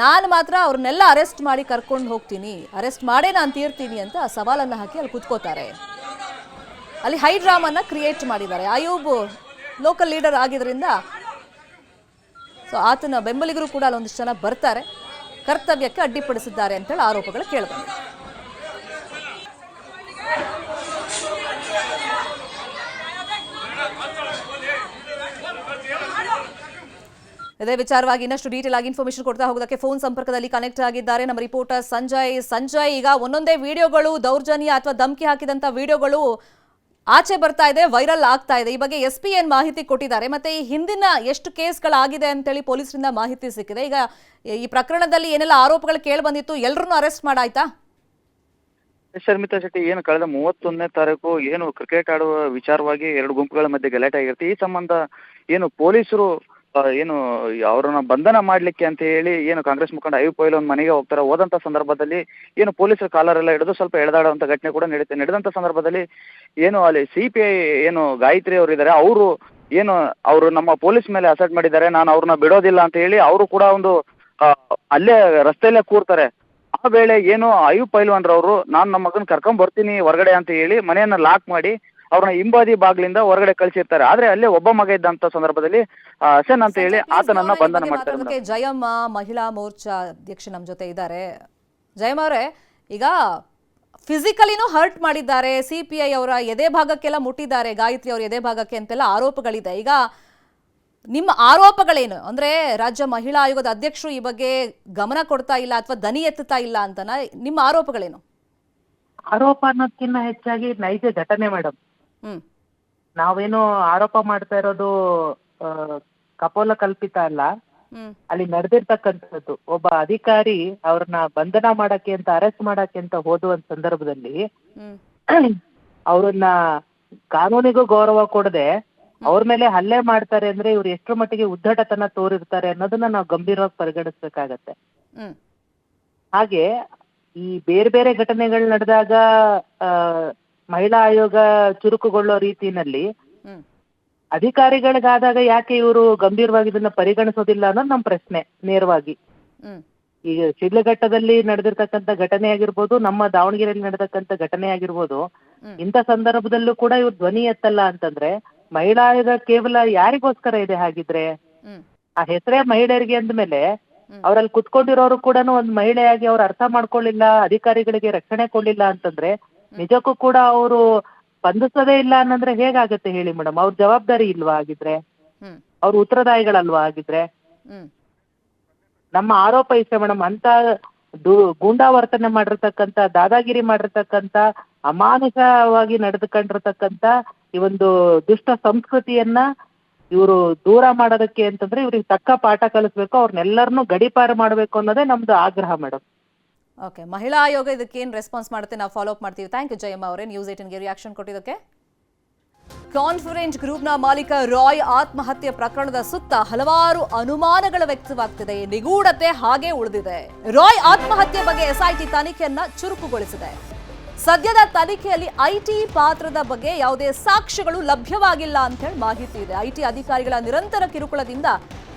ನಾನು ಮಾತ್ರ ಅವ್ರನ್ನೆಲ್ಲ ಅರೆಸ್ಟ್ ಮಾಡಿ ಕರ್ಕೊಂಡು ಹೋಗ್ತೀನಿ, ಅರೆಸ್ಟ್ ಮಾಡೇ ನಾನು ತೀರ್ತೀನಿ ಅಂತ ಸವಾಲನ್ನ ಹಾಕಿ ಅಲ್ಲಿ ಕುತ್ಕೋತಾರೆ. ಅಲ್ಲಿ ಹೈ ಡ್ರಾಮಾನ ಕ್ರಿಯೇಟ್ ಮಾಡಿದ್ದಾರೆ. ಅಯೂಬ್ ಲೋಕಲ್ ಲೀಡರ್ ಆಗಿದ್ರಿಂದ ಸೊ ಆತನ ಬೆಂಬಲಿಗರು ಕೂಡ ಅಲ್ಲೊಂದಿಷ್ಟು ಜನ ಬರ್ತಾರೆ, ಕರ್ತವ್ಯಕ್ಕೆ ಅಡ್ಡಿಪಡಿಸಿದ್ದಾರೆ ಅಂತೇಳಿ ಆರೋಪಗಳು ಕೇಳಿಬಂದಿದೆ. ಇದೇ ವಿಚಾರವಾಗಿ ಇನ್ನಷ್ಟು ಡೀಟೇಲ್ ಆಗಿ ಇನ್ಫಾರ್ಮೇಶನ್ ಕೊಡ್ತಾ ಹೋಗೋದಕ್ಕೆ ಫೋನ್ ಸಂಪರ್ಕದಲ್ಲಿ ಕನೆಕ್ಟ್ ಆಗಿದ್ದಾರೆ ನಮ್ಮ ರಿಪೋರ್ಟರ್ ಸಂಜಯ್. ಈಗ ಒಂದೊಂದೇ ವಿಡಿಯೋಗಳು ದೌರ್ಜನ್ಯ ಅಥವಾ ಧಮಕಿ ಹಾಕಿದಂತ ವಿಡಿಯೋಗಳು ಆಚೆ ಬರ್ತಾ ಇದೆ, ವೈರಲ್ ಆಗ್ತಾ ಇದೆ. ಈ ಬಗ್ಗೆ SP ಏನ್ ಮಾಹಿತಿ ಕೊಟ್ಟಿದ್ದಾರೆ, ಮತ್ತೆ ಈ ಹಿಂದಿನ ಎಷ್ಟು ಕೇಸ್ಗಳಾಗಿದೆ ಅಂತೇಳಿ ಪೊಲೀಸರಿಂದ ಮಾಹಿತಿ ಸಿಕ್ಕಿದೆ. ಈಗ ಈ ಪ್ರಕರಣದಲ್ಲಿ ಏನೆಲ್ಲ ಆರೋಪಗಳು ಕೇಳಿ ಬಂದಿತ್ತು, ಎಲ್ಲರನ್ನೂ ಅರೆಸ್ಟ್ ಮಾಡಾಯ್ತಾ? ಶರ್ಮಿತಾ ಶೆಟ್ಟಿ, ಏನು ಕಳೆದ 31ನೇ ತಾರೀಕು ಏನು ಕ್ರಿಕೆಟ್ ಆಡುವ ವಿಚಾರವಾಗಿ ಎರಡು ಗುಂಪುಗಳ ಮಧ್ಯೆ ಗಲಾಟೆ ಆಗಿರುತ್ತೆ. ಈ ಸಂಬಂಧ ಏನು ಪೊಲೀಸರು ಏನು ಅವರನ್ನ ಬಂಧನ ಮಾಡಲಿಕ್ಕೆ ಅಂತ ಹೇಳಿ ಏನು ಕಾಂಗ್ರೆಸ್ ಮುಖಂಡ ಅಯ್ಯೂಬ್ ಪೈಲ್ವಾನ್ ಮನೆಗೆ ಹೋಗ್ತಾರೆ. ಹೋದಂಥ ಸಂದರ್ಭದಲ್ಲಿ ಏನು ಪೊಲೀಸರು ಕಾಲರೆಲ್ಲ ಹಿಡಿದು ಸ್ವಲ್ಪ ಎಳೆದಾಡುವಂಥ ಘಟನೆ ಕೂಡ ನಡೆದಂಥ ಸಂದರ್ಭದಲ್ಲಿ ಏನು ಅಲ್ಲಿ CPI ಏನು ಗಾಯತ್ರಿ ಅವರು ಇದ್ದಾರೆ, ಅವರು ನಮ್ಮ ಪೊಲೀಸ್ ಮೇಲೆ ಅಸೆಟ್ ಮಾಡಿದ್ದಾರೆ, ನಾನು ಅವ್ರನ್ನ ಬಿಡೋದಿಲ್ಲ ಅಂತ ಹೇಳಿ ಅವರು ಕೂಡ ಒಂದು ಅಲ್ಲೇ ರಸ್ತೆಯಲ್ಲೇ ಕೂರ್ತಾರೆ. ಆ ವೇಳೆ ಏನು ಅಯ್ಯೂಬ್ ಪೈಲ್ವಾನ್ರವರು ನಾನು ನಮ್ಮ ಮಗನ ಕರ್ಕೊಂಡ್ ಬರ್ತೀನಿ ಹೊರಗಡೆ ಅಂತ ಹೇಳಿ ಮನೆಯನ್ನ ಲಾಕ್ ಮಾಡಿ ಅವ್ರನ್ನ ಹಿಂಬದಿ ಬಾಗ್ಲಿಂದ ಹೊರಗಡೆ ಕಳಿಸಿರ್ತಾರೆ. ಆದ್ರೆ ಅಲ್ಲೇ ಒಬ್ಬ ಮಗ ಇದ್ದಂತ ಸಂದರ್ಭದಲ್ಲಿ ಹಸನ್ ಅಂತ ಹೇಳಿ ಆತನನ್ನ ಬಂಧನ ಮಾಡ್ತಾರೆ. ಜಯಮ್ಮ ಮಹಿಳಾ ಮೋರ್ಚಾ ಅಧ್ಯಕ್ಷ ನಮ್ಮ ಜೊತೆ ಇದ್ದಾರೆ. ಜಯಮ್ಮ ಅವರೇ, ಈಗ ಫಿಸಿಕಲಿನೂ ಹರ್ಟ್ ಮಾಡಿದ್ದಾರೆ, CPI ಅವರ ಎದೆ ಭಾಗಕ್ಕೆಲ್ಲ ಮುಟ್ಟಿದ್ದಾರೆ, ಗಾಯತ್ರಿ ಅವರ ಎದೆ ಭಾಗಕ್ಕೆ ಅಂತೆಲ್ಲ ಆರೋಪಗಳಿದೆ. ಈಗ ನಿಮ್ಮ ಆರೋಪಗಳೇನು? ಅಂದ್ರೆ ರಾಜ್ಯ ಮಹಿಳಾ ಆಯೋಗದ ಅಧ್ಯಕ್ಷರು ಈ ಬಗ್ಗೆ ಗಮನ ಕೊಡ್ತಾ ಇಲ್ಲ ಅಥವಾ ದನಿ ಎತ್ತುತ್ತಾ ಇಲ್ಲ ಅಂತನ ನಿಮ್ಮ ಆರೋಪಗಳೇನು? ಆರೋಪ ಅನ್ನೋದಕ್ಕಿಂತ ಹೆಚ್ಚಾಗಿ ನೈಜ ಘಟನೆ ಮೇಡಮ್. ನಾವೇನು ಆರೋಪ ಮಾಡ್ತಾ ಇರೋದು ಕಪೋಲ ಕಲ್ಪಿತ ಅಲ್ಲ. ಅಲ್ಲಿ ನಡೆದಿರ್ತಕ್ಕಂಥದ್ದು ಒಬ್ಬ ಅಧಿಕಾರಿ ಅವ್ರನ್ನ ಬಂಧನ ಮಾಡಕ್ಕೆ ಅಂತ ಅರೆಸ್ಟ್ ಮಾಡಕ್ಕೆ ಅಂತ ಹೋದುವ ಸಂದರ್ಭದಲ್ಲಿ ಅವ್ರನ್ನ ಕಾನೂನಿಗೂ ಗೌರವ ಕೊಡದೆ ಅವ್ರ ಮೇಲೆ ಹಲ್ಲೆ ಮಾಡ್ತಾರೆ ಅಂದ್ರೆ ಇವ್ರು ಎಷ್ಟರ ಮಟ್ಟಿಗೆ ಉದ್ದಟತನ ತೋರಿರ್ತಾರೆ ಅನ್ನೋದನ್ನ ನಾವು ಗಂಭೀರವಾಗಿ ಪರಿಗಣಿಸ್ಬೇಕಾಗತ್ತೆ. ಹಾಗೆ ಈ ಬೇರೆ ಬೇರೆ ಘಟನೆಗಳು ನಡೆದಾಗ ಮಹಿಳಾ ಆಯೋಗ ಚುರುಕುಗೊಳ್ಳೋ ರೀತಿನಲ್ಲಿ ಅಧಿಕಾರಿಗಳಿಗಾದಾಗ ಯಾಕೆ ಇವರು ಗಂಭೀರವಾಗಿ ಇದನ್ನ ಪರಿಗಣಿಸೋದಿಲ್ಲ ಅನ್ನೋದು ನಮ್ಮ ಪ್ರಶ್ನೆ ನೇರವಾಗಿ. ಈಗ ಶಿಡ್ಲಘಟ್ಟದಲ್ಲಿ ನಡೆದಿರ್ತಕ್ಕಂಥ ಘಟನೆ ಆಗಿರ್ಬೋದು, ನಮ್ಮ ದಾವಣಗೆರೆಯಲ್ಲಿ ನಡೆದಕ್ಕಂಥ ಘಟನೆ ಆಗಿರ್ಬೋದು, ಇಂಥ ಸಂದರ್ಭದಲ್ಲೂ ಕೂಡ ಇವ್ರು ಧ್ವನಿ ಎತ್ತಲ್ಲ ಅಂತಂದ್ರೆ ಮಹಿಳಾ ಆಯೋಗ ಕೇವಲ ಯಾರಿಗೋಸ್ಕರ ಇದೆ? ಹಾಗಿದ್ರೆ ಆ ಹೆಸರೇ ಮಹಿಳೆಯರಿಗೆ ಅಂದ್ಮೇಲೆ ಅವ್ರಲ್ಲಿ ಕುತ್ಕೊಂಡಿರೋರು ಕೂಡ ಒಂದ್ ಮಹಿಳೆಯಾಗಿ ಅವ್ರು ಅರ್ಥ ಮಾಡ್ಕೊಳ್ಳಿಲ್ಲ, ಅಧಿಕಾರಿಗಳಿಗೆ ರಕ್ಷಣೆ ಕೊಡ್ಲಿಲ್ಲ ಅಂತಂದ್ರೆ ನಿಜಕ್ಕೂ ಕೂಡ ಅವರು ಸ್ಪಂದಿಸೋದೇ ಇಲ್ಲ ಅನ್ನಂದ್ರೆ ಹೇಗಾಗತ್ತೆ ಹೇಳಿ ಮೇಡಮ್? ಅವ್ರ ಜವಾಬ್ದಾರಿ ಇಲ್ವಾ ಆಗಿದ್ರೆ? ಅವ್ರ ಉತ್ತರದಾಯಿಗಳಲ್ವಾ ಆಗಿದ್ರೆ? ನಮ್ಮ ಆರೋಪ ಇಷ್ಟೇ ಮೇಡಮ್, ಅಂತ ಗೂಂಡಾವರ್ತನೆ ಮಾಡಿರ್ತಕ್ಕಂಥ, ದಾದಾಗಿರಿ ಮಾಡಿರ್ತಕ್ಕಂಥ, ಅಮಾನುಷವಾಗಿ ನಡೆದುಕೊಂಡಿರ್ತಕ್ಕಂಥ ಈ ಒಂದು ದುಷ್ಟ ಸಂಸ್ಕೃತಿಯನ್ನ ಇವರು ದೂರ ಮಾಡೋದಕ್ಕೆ ಅಂತಂದ್ರೆ ಇವ್ರಿಗೆ ತಕ್ಕ ಪಾಠ ಕಲಿಸ್ಬೇಕು, ಅವ್ರನ್ನೆಲ್ಲರನ್ನೂ ಗಡಿಪಾರು ಮಾಡ್ಬೇಕು ಅನ್ನೋದೇ ನಮ್ದು ಆಗ್ರಹ ಮೇಡಮ್. ಓಕೆ, ಮಹಿಳಾ ಆಯೋಗ ಇದಕ್ಕೆ ಏನ್ ರೆಸ್ಪಾನ್ಸ್ ಮಾಡುತ್ತೆ ನಾವು ಫಾಲೋ ಅಪ್ ಮಾಡ್ತೀವಿ. ಥ್ಯಾಂಕ್ ಯು ಜಯಮ್ಮ ಅವರೇ, ನ್ಯೂಸ್ 18ಗೆ ರಿಯಾಕ್ಷನ್ ಕೊಟ್ಟಿದ್ದಕ್ಕೆ. ಕಾನ್ಫಿಡೆಂಟ್ ಗ್ರೂಪ್ನ ಮಾಲೀಕ ರಾಯ್ ಆತ್ಮಹತ್ಯೆ ಪ್ರಕರಣದ ಸುತ್ತ ಹಲವಾರು ಅನುಮಾನಗಳು ವ್ಯಕ್ತವಾಗ್ತಿದೆ. ನಿಗೂಢತೆ ಹಾಗೆ ಉಳಿದಿದೆ. ರಾಯ್ ಆತ್ಮಹತ್ಯೆ ಬಗ್ಗೆ SIT ತನಿಖೆಯನ್ನ ಚುರುಕುಗೊಳಿಸಿದೆ. ಸದ್ಯದ ತನಿಖೆಯಲ್ಲಿ IT ಪಾತ್ರದ ಬಗ್ಗೆ ಯಾವುದೇ ಸಾಕ್ಷ್ಯಗಳು ಲಭ್ಯವಾಗಿಲ್ಲ ಅಂತ ಹೇಳಿ ಮಾಹಿತಿ ಇದೆ. IT ಅಧಿಕಾರಿಗಳ ನಿರಂತರ ಕಿರುಕುಳದಿಂದ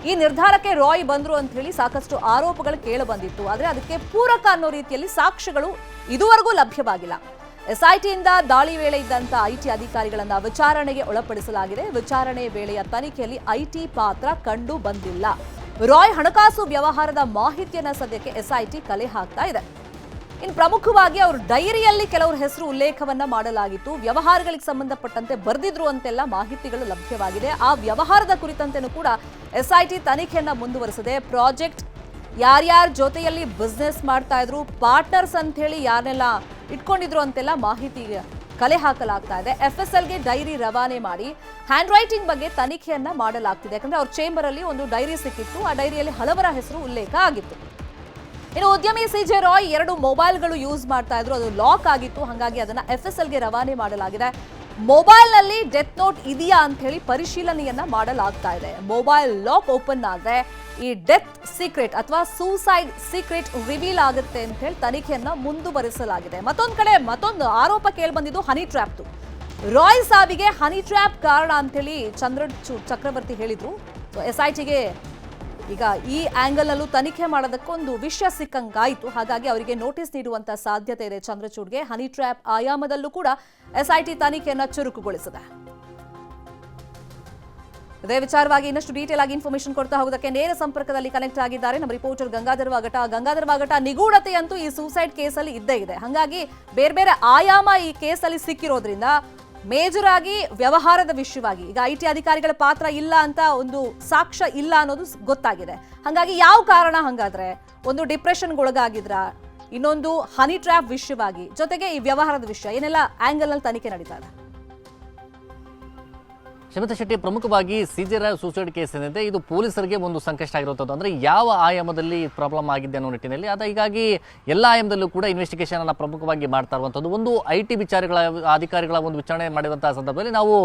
ಈ ನಿರ್ಧಾರಕ್ಕೆ ರಾಯ್ ಬಂದ್ರು ಅಂತ ಹೇಳಿ ಸಾಕಷ್ಟು ಆರೋಪಗಳು ಕೇಳಿ ಬಂದಿತ್ತು. ಆದ್ರೆ ಅದಕ್ಕೆ ಪೂರಕ ಅನ್ನೋ ರೀತಿಯಲ್ಲಿ ಸಾಕ್ಷ್ಯಗಳು ಇದುವರೆಗೂ ಲಭ್ಯವಾಗಿಲ್ಲ. SIT ಇಂದ ದಾಳಿ ವೇಳೆ ಇದ್ದಂತ IT ಅಧಿಕಾರಿಗಳನ್ನ ವಿಚಾರಣೆಗೆ ಒಳಪಡಿಸಲಾಗಿದೆ. ವಿಚಾರಣೆ ವೇಳೆಯ ತನಿಖೆಯಲ್ಲಿ IT ಪಾತ್ರ ಕಂಡು ಬಂದಿಲ್ಲ. ರಾಯ್ ಹಣಕಾಸು ವ್ಯವಹಾರದ ಮಾಹಿತಿಯನ್ನ ಸದ್ಯಕ್ಕೆ SIT ಕಲೆ ಹಾಕ್ತಾ ಇದೆ. ಇನ್ನು ಪ್ರಮುಖವಾಗಿ ಅವ್ರ ಡೈರಿಯಲ್ಲಿ ಕೆಲವರ ಹೆಸರು ಉಲ್ಲೇಖವನ್ನ ಮಾಡಲಾಗಿತ್ತು. ವ್ಯವಹಾರಗಳಿಗೆ ಸಂಬಂಧಪಟ್ಟಂತೆ ಬರೆದಿದ್ರು ಅಂತೆಲ್ಲ ಮಾಹಿತಿಗಳು ಲಭ್ಯವಾಗಿದೆ. ಆ ವ್ಯವಹಾರದ ಕುರಿತಂತೆನೂ ಕೂಡ SIT ತನಿಖೆಯನ್ನ ಮುಂದುವರೆಸಿದೆ. ಪ್ರಾಜೆಕ್ಟ್ ಯಾರ್ಯಾರ ಜೊತೆಯಲ್ಲಿ ಬಿಸ್ನೆಸ್ ಮಾಡ್ತಾ ಇದ್ರು, ಪಾರ್ಟ್ನರ್ಸ್ ಅಂತ ಹೇಳಿ ಯಾರನ್ನೆಲ್ಲ ಇಟ್ಕೊಂಡಿದ್ರು ಅಂತೆಲ್ಲ ಮಾಹಿತಿ ಕಲೆ ಹಾಕಲಾಗ್ತಾ ಇದೆ. FSLಗೆ ಡೈರಿ ರವಾನೆ ಮಾಡಿ ಹ್ಯಾಂಡ್ ರೈಟಿಂಗ್ ಬಗ್ಗೆ ತನಿಖೆಯನ್ನ ಮಾಡಲಾಗ್ತಿದೆ. ಯಾಕಂದ್ರೆ ಅವ್ರ ಚೇಂಬರ್ ಅಲ್ಲಿ ಒಂದು ಡೈರಿ ಸಿಕ್ಕಿತ್ತು. ಆ ಡೈರಿಯಲ್ಲಿ ಹಲವರ ಹೆಸರು ಉಲ್ಲೇಖ ಆಗಿತ್ತು. ಇನ್ನು ಉದ್ಯಮಿ CJ ರಾಯ್ 2 ಮೊಬೈಲ್ಗಳು ಯೂಸ್ ಮಾಡ್ತಾ ಇದ್ರು, ಅದು ಲಾಕ್ ಆಗಿತ್ತು. ಹಾಗಾಗಿ ಅದನ್ನ FSLಗೆ ರವಾನೆ ಮಾಡಲಾಗಿದೆ. ಮೊಬೈಲ್ನಲ್ಲಿ ಡೆತ್ ನೋಟ್ ಇದೆಯಾ ಅಂತ ಹೇಳಿ ಪರಿಶೀಲನೆಯನ್ನ ಮಾಡಲಾಗ್ತಾ ಇದೆ. ಮೊಬೈಲ್ ಲಾಕ್ ಓಪನ್ ಆದ್ರೆ ಈ ಡೆತ್ ಸೀಕ್ರೆಟ್ ಅಥವಾ ಸೂಸೈಡ್ ಸೀಕ್ರೆಟ್ ರಿವೀಲ್ ಆಗುತ್ತೆ ಅಂತ ಹೇಳಿ ತನಿಖೆಯನ್ನ ಮುಂದುವರಿಸಲಾಗಿದೆ. ಮತ್ತೊಂದು ಕಡೆ ಮತ್ತೊಂದು ಆರೋಪ ಕೇಳಿ ಬಂದಿದ್ದು ಹನಿ ಟ್ರ್ಯಾಪ್ದು. ರಾಯ್ ಸಾವಿಗೆ ಹನಿ ಟ್ರ್ಯಾಪ್ ಕಾರಣ ಅಂತ ಹೇಳಿ ಚಕ್ರವರ್ತಿ ಹೇಳಿದ್ರು. SITಗೆ ಈಗ ಈ ಆಂಗಲ್ ಅಲ್ಲೂ ತನಿಖೆ ಮಾಡೋದಕ್ಕೊಂದು ವಿಷಯ ಸಿಕ್ಕಂಗಾಯಿತು. ಹಾಗಾಗಿ ಅವರಿಗೆ ನೋಟಿಸ್ ನೀಡುವಂತ ಸಾಧ್ಯತೆ ಇದೆ ಚಂದ್ರಚೂಡ್ಗೆ. ಹನಿ ಟ್ರ್ಯಾಪ್ ಆಯಾಮದಲ್ಲೂ ಕೂಡ SIT ತನಿಖೆಯನ್ನ ಚುರುಕುಗೊಳಿಸಿದೆ. ಇದೇ ವಿಚಾರವಾಗಿ ಇನ್ನಷ್ಟು ಡೀಟೇಲ್ ಆಗಿ ಇನ್ಫಾರ್ಮೇಶನ್ ಕೊಡ್ತಾ ಹೋಗೋದಕ್ಕೆ ನೇರ ಸಂಪರ್ಕದಲ್ಲಿ ಕನೆಕ್ಟ್ ಆಗಿದ್ದಾರೆ ನಮ್ಮ ರಿಪೋರ್ಟರ್ ಗಂಗಾಧರ್ ವಾಗಟ. ನಿಗೂಢತೆ ಅಂತೂ ಈ ಸೂಸೈಡ್ ಕೇಸಲ್ಲಿ ಇದ್ದೇ ಇದೆ. ಹಾಗಾಗಿ ಬೇರೆ ಬೇರೆ ಆಯಾಮ ಈ ಕೇಸಲ್ಲಿ ಸಿಕ್ಕಿರೋದ್ರಿಂದ ಮೇಜರ್ ಆಗಿ ವ್ಯವಹಾರದ ವಿಷಯವಾಗಿ ಈಗ IT ಅಧಿಕಾರಿಗಳ ಪಾತ್ರ ಇಲ್ಲ ಅಂತ ಒಂದು ಸಾಕ್ಷ್ಯ ಇಲ್ಲ ಅನ್ನೋದು ಗೊತ್ತಾಗಿದೆ. ಹಾಗಾಗಿ ಯಾವ ಕಾರಣ ಹಂಗಾದ್ರೆ? ಒಂದು ಡಿಪ್ರೆಷನ್ಗೆ ಒಳಗಾಗಿದ್ರ, ಇನ್ನೊಂದು ಹನಿ ಟ್ರ್ಯಾಪ್ ವಿಷಯವಾಗಿ, ಜೊತೆಗೆ ಈ ವ್ಯವಹಾರದ ವಿಷಯ, ಏನೆಲ್ಲ ಆಂಗಲ್ ನಲ್ಲಿ ತನಿಖೆ ನಡೀತಾ ಇದೆ? ಶಮಿತಾ ಶೆಟ್ಟಿ, ಪ್ರಮುಖವಾಗಿ CJ ರಾವ್ ಸೂಸೈಡ್ ಕೇಸ್ ಏನಿದೆ ಇದು ಪೊಲೀಸರಿಗೆ ಒಂದು ಸಂಕಷ್ಟ ಆಗಿರುವಂಥದ್ದು. ಅಂದರೆ ಯಾವ ಆಯಾಮದಲ್ಲಿ ಪ್ರಾಬ್ಲಮ್ ಆಗಿದೆ ಅನ್ನೋ ನಿಟ್ಟಿನಲ್ಲಿ ಹೀಗಾಗಿ ಎಲ್ಲ ಆಯಾಮದಲ್ಲೂ ಕೂಡ ಇನ್ವೆಸ್ಟಿಗೇಷನ್ ಅನ್ನು ಪ್ರಮುಖವಾಗಿ ಮಾಡ್ತಾ ಇರುವಂಥದ್ದು. ಒಂದು IT ವಿಚಾರಗಳ ಅಧಿಕಾರಿಗಳ ಒಂದು ವಿಚಾರಣೆ ಮಾಡಿರುವಂತಹ ಸಂದರ್ಭದಲ್ಲಿ ನಾವು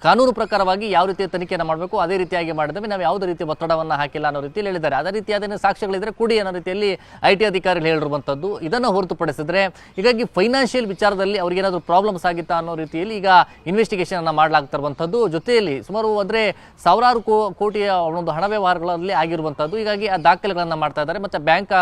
ಕಾನೂನು ಪ್ರಕಾರವಾಗಿ ಯಾವ ರೀತಿಯ ತನಿಖೆಯನ್ನು ಮಾಡಬೇಕು ಅದೇ ರೀತಿಯಾಗಿ ಮಾಡಿದ್ದೇವೆ, ನಾವು ಯಾವುದೇ ರೀತಿಯ ಒತ್ತಡವನ್ನು ಹಾಕಿಲ್ಲ ಅನ್ನೋ ರೀತಿಯಲ್ಲಿ ಹೇಳಿದ್ದಾರೆ. ಅದೇ ರೀತಿಯಾದ ಸಾಕ್ಷ್ಯಗಳಿದ್ರೆ ಕೊಡಿ ಅನ್ನೋ ರೀತಿಯಲ್ಲಿ IT ಅಧಿಕಾರಿಗಳು ಹೇಳಿರುವಂಥದ್ದು. ಇದನ್ನು ಹೊರತುಪಡಿಸಿದ್ರೆ ಹೀಗಾಗಿ ಫೈನಾನ್ಷಿಯಲ್ ವಿಚಾರದಲ್ಲಿ ಅವ್ರಿಗೆ ಏನಾದರೂ ಪ್ರಾಬ್ಲಮ್ಸ್ ಆಗಿತ್ತಾ ಅನ್ನೋ ರೀತಿಯಲ್ಲಿ ಈಗ ಇನ್ವೆಸ್ಟಿಗೇಷನ್ ಅನ್ನು ಮಾಡಲಾಗ್ತಾ ಇರುವಂಥದ್ದು. ಜೊತೆಯಲ್ಲಿ ಸುಮಾರು ಅಂದರೆ ಸಾವಿರಾರು ಕೋಟಿಯ ಒಂದು ಹಣ ವ್ಯವಹಾರಗಳಲ್ಲಿ ಆಗಿರುವಂಥದ್ದು. ಹೀಗಾಗಿ ಆ ದಾಖಲೆಗಳನ್ನು ಮಾಡ್ತಾ ಇದ್ದಾರೆ. ಮತ್ತೆ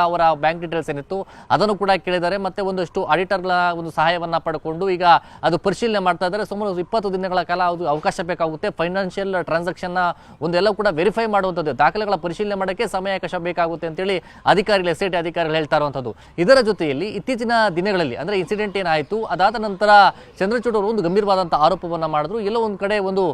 ಅವರ ಬ್ಯಾಂಕ್ ಡೀಟೇಲ್ಸ್ ಏನಿತ್ತು ಅದನ್ನು ಕೂಡ ಕೇಳಿದ್ದಾರೆ. ಮತ್ತೆ ಒಂದಷ್ಟು ಆಡಿಟರ್ಗಳ ಒಂದು ಸಹಾಯವನ್ನು ಪಡ್ಕೊಂಡು ಈಗ ಅದು ಪರಿಶೀಲನೆ ಮಾಡ್ತಾ ಇದ್ದಾರೆ. ಸುಮಾರು 20 ದಿನಗಳ ಕಾಲ ಅದು ಅವಕಾಶ ಬೇಕಾಗುತ್ತೆ. ಫೈನಾನ್ಷಿಯಲ್ ಟ್ರಾನ್ಸಾಕ್ಷನ್ನ ಒಂದೆಲ್ಲ ಕೂಡ ವೆರಿಫೈ ಮಾಡುವಂಥದ್ದು, ದಾಖಲೆಗಳ ಪರಿಶೀಲನೆ ಮಾಡೋಕ್ಕೆ ಸಮಯಾವಕಾಶ ಬೇಕಾಗುತ್ತೆ ಅಂತೇಳಿ ಅಧಿಕಾರಿಗಳು SIT ಅಧಿಕಾರಿಗಳು ಹೇಳ್ತಾ ಇರುವಂಥದ್ದು. ಇದರ ಜೊತೆಯಲ್ಲಿ ಇತ್ತೀಚಿನ ದಿನಗಳಲ್ಲಿ ಅಂದರೆ ಇನ್ಸಿಡೆಂಟ್ ಏನಾಯಿತು ಅದಾದ ನಂತರ ಚಂದ್ರಚೂಡ್ ಅವರು ಒಂದು ಗಂಭೀರವಾದಂಥ ಆರೋಪವನ್ನು ಮಾಡಿದ್ರು. ಎಲ್ಲೋ ಒಂದು ಕಡೆ ಒಂದು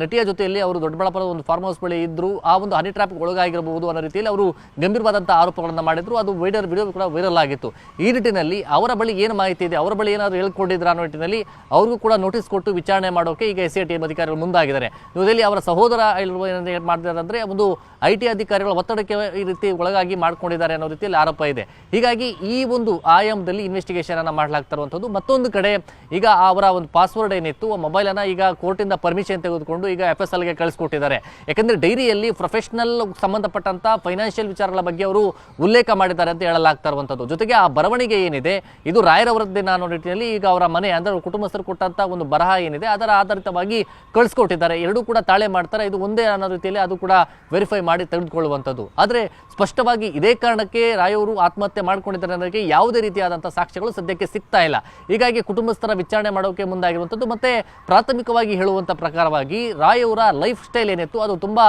ನಟಿಯ ಜೊತೆಯಲ್ಲಿ ಅವರು ದೊಡ್ಡಬಳ್ಳಾಪುರದ ಒಂದು ಫಾರ್ಮ್ ಹೌಸ್ ಬಳಿ ಇದ್ರು, ಆ ಒಂದು ಹನಿ ಟ್ರ್ಯಾಪ್ ಒಳಗಾಗಿರಬಹುದು ಅನ್ನೋ ರೀತಿಯಲ್ಲಿ ಅವರು ಗಂಭೀರವಾದಂಥ ಆರೋಪಗಳನ್ನು ಮಾಡಿದ್ರು. ಅದು ವಿಡಿಯೋ ಕೂಡ ವೈರಲ್ ಆಗಿತ್ತು. ಈ ನಿಟ್ಟಿನಲ್ಲಿ ಅವರ ಬಳಿ ಏನು ಮಾಹಿತಿ ಇದೆ, ಅವರ ಬಳಿ ಏನಾದರೂ ಹೇಳ್ಕೊಂಡಿದ್ರ ಅನ್ನೋ ನಿಟ್ಟಿನಲ್ಲಿ ಅವ್ರಿಗೂ ಕೂಡ ನೋಟಿಸ್ ಕೊಟ್ಟು ವಿಚಾರಣೆ ಮಾಡೋಕೆ ಈಗ SIT ಅಧಿಕಾರಿಗಳು ಮುಂದಾಗಿದ್ದಾರೆ. ಇದರಲ್ಲಿ ಅವರ ಸಹೋದರ ಏನು ಮಾಡಿದ್ದಾರೆ ಅಂದರೆ ಒಂದು IT ಅಧಿಕಾರಿಗಳ ಒತ್ತಡಕ್ಕೆ ಈ ರೀತಿ ಒಳಗಾಗಿ ಮಾಡ್ಕೊಂಡಿದ್ದಾರೆ ಅನ್ನೋ ರೀತಿಯಲ್ಲಿ ಆರೋಪ ಇದೆ. ಹೀಗಾಗಿ ಈ ಒಂದು ಆಯಾಮದಲ್ಲಿ ಇನ್ವೆಸ್ಟಿಗೇಷನ್ ಅನ್ನು ಮಾಡಲಾಗ್ತಾ ಇರುವಂಥದ್ದು. ಮತ್ತೊಂದು ಕಡೆ ಈಗ ಅವರ ಒಂದು ಪಾಸ್ವರ್ಡ್ ಏನಿತ್ತು ಆ ಮೊಬೈಲನ್ನು ಈಗ ಕೋರ್ಟಿಂದ ಪರ್ಮಿಷನ್ ತೆಗೆದುಕೊಂಡು ಈಗ FSLಗೆ ಕಳಿಸ್ಕೊಟ್ಟಿದ್ದಾರೆ. ಯಾಕಂದ್ರೆ ಡೈರಿಯಲ್ಲಿ ಪ್ರೊಫೆಷನಲ್ ಸಂಬಂಧಪಟ್ಟಂತ ಫೈನಾನ್ಷಿಯಲ್ ವಿಚಾರಗಳ ಬಗ್ಗೆ ಅವರು ಉಲ್ಲೇಖ ಮಾಡಿದ್ದಾರೆ ಅಂತ ಹೇಳಲಾಗ್ತಾ ಇರುವಂಥದ್ದು. ಜೊತೆಗೆ ಆ ಬರವಣಿಗೆ ಏನಿದೆ ಇದು ರಾಯರವರದ್ದೇ ಅನ್ನೋ ನಿಟ್ಟಿನಲ್ಲಿ ಈಗ ಅವರ ಮನೆ ಅಂದರೆ ಕುಟುಂಬಸ್ಥರು ಕೊಟ್ಟಂತ ಒಂದು ಬರಹ ಏನಿದೆ ಅದರ ಆಧಾರಿತವಾಗಿ ಕಳಿಸ್ಕೊಟ್ಟಿದ್ದಾರೆ. ಎರಡೂ ಕೂಡ ತಾಳೆ ಮಾಡ್ತಾರೆ, ಇದು ಒಂದೇ ಅನ್ನೋ ರೀತಿಯಲ್ಲಿ ಅದು ಕೂಡ ವೆರಿಫೈ ಮಾಡಿ ತೆಗೆದುಕೊಳ್ಳುವಂಥದ್ದು. ಆದರೆ ಸ್ಪಷ್ಟವಾಗಿ ಇದೇ ಕಾರಣಕ್ಕೆ ರಾಯ್ ಅವರು ಆತ್ಮಹತ್ಯೆ ಮಾಡ್ಕೊಂಡಿದ್ದಾರೆ ಅನ್ನೋದಕ್ಕೆ ಯಾವುದೇ ರೀತಿಯಾದಂಥ ಸಾಕ್ಷ್ಯಗಳು ಸದ್ಯಕ್ಕೆ ಸಿಗ್ತಾ ಇಲ್ಲ. ಹೀಗಾಗಿ ಕುಟುಂಬಸ್ಥರ ವಿಚಾರಣೆ ಮಾಡೋಕೆ ಮುಂದಾಗಿರುವಂಥದ್ದು. ಮತ್ತೆ ಪ್ರಾಥಮಿಕವಾಗಿ ಹೇಳುವಂಥ ಪ್ರಕಾರವಾಗಿ ರಾಯ್ ಅವರ ಲೈಫ್ ಸ್ಟೈಲ್ ಏನಿತ್ತು ಅದು ತುಂಬಾ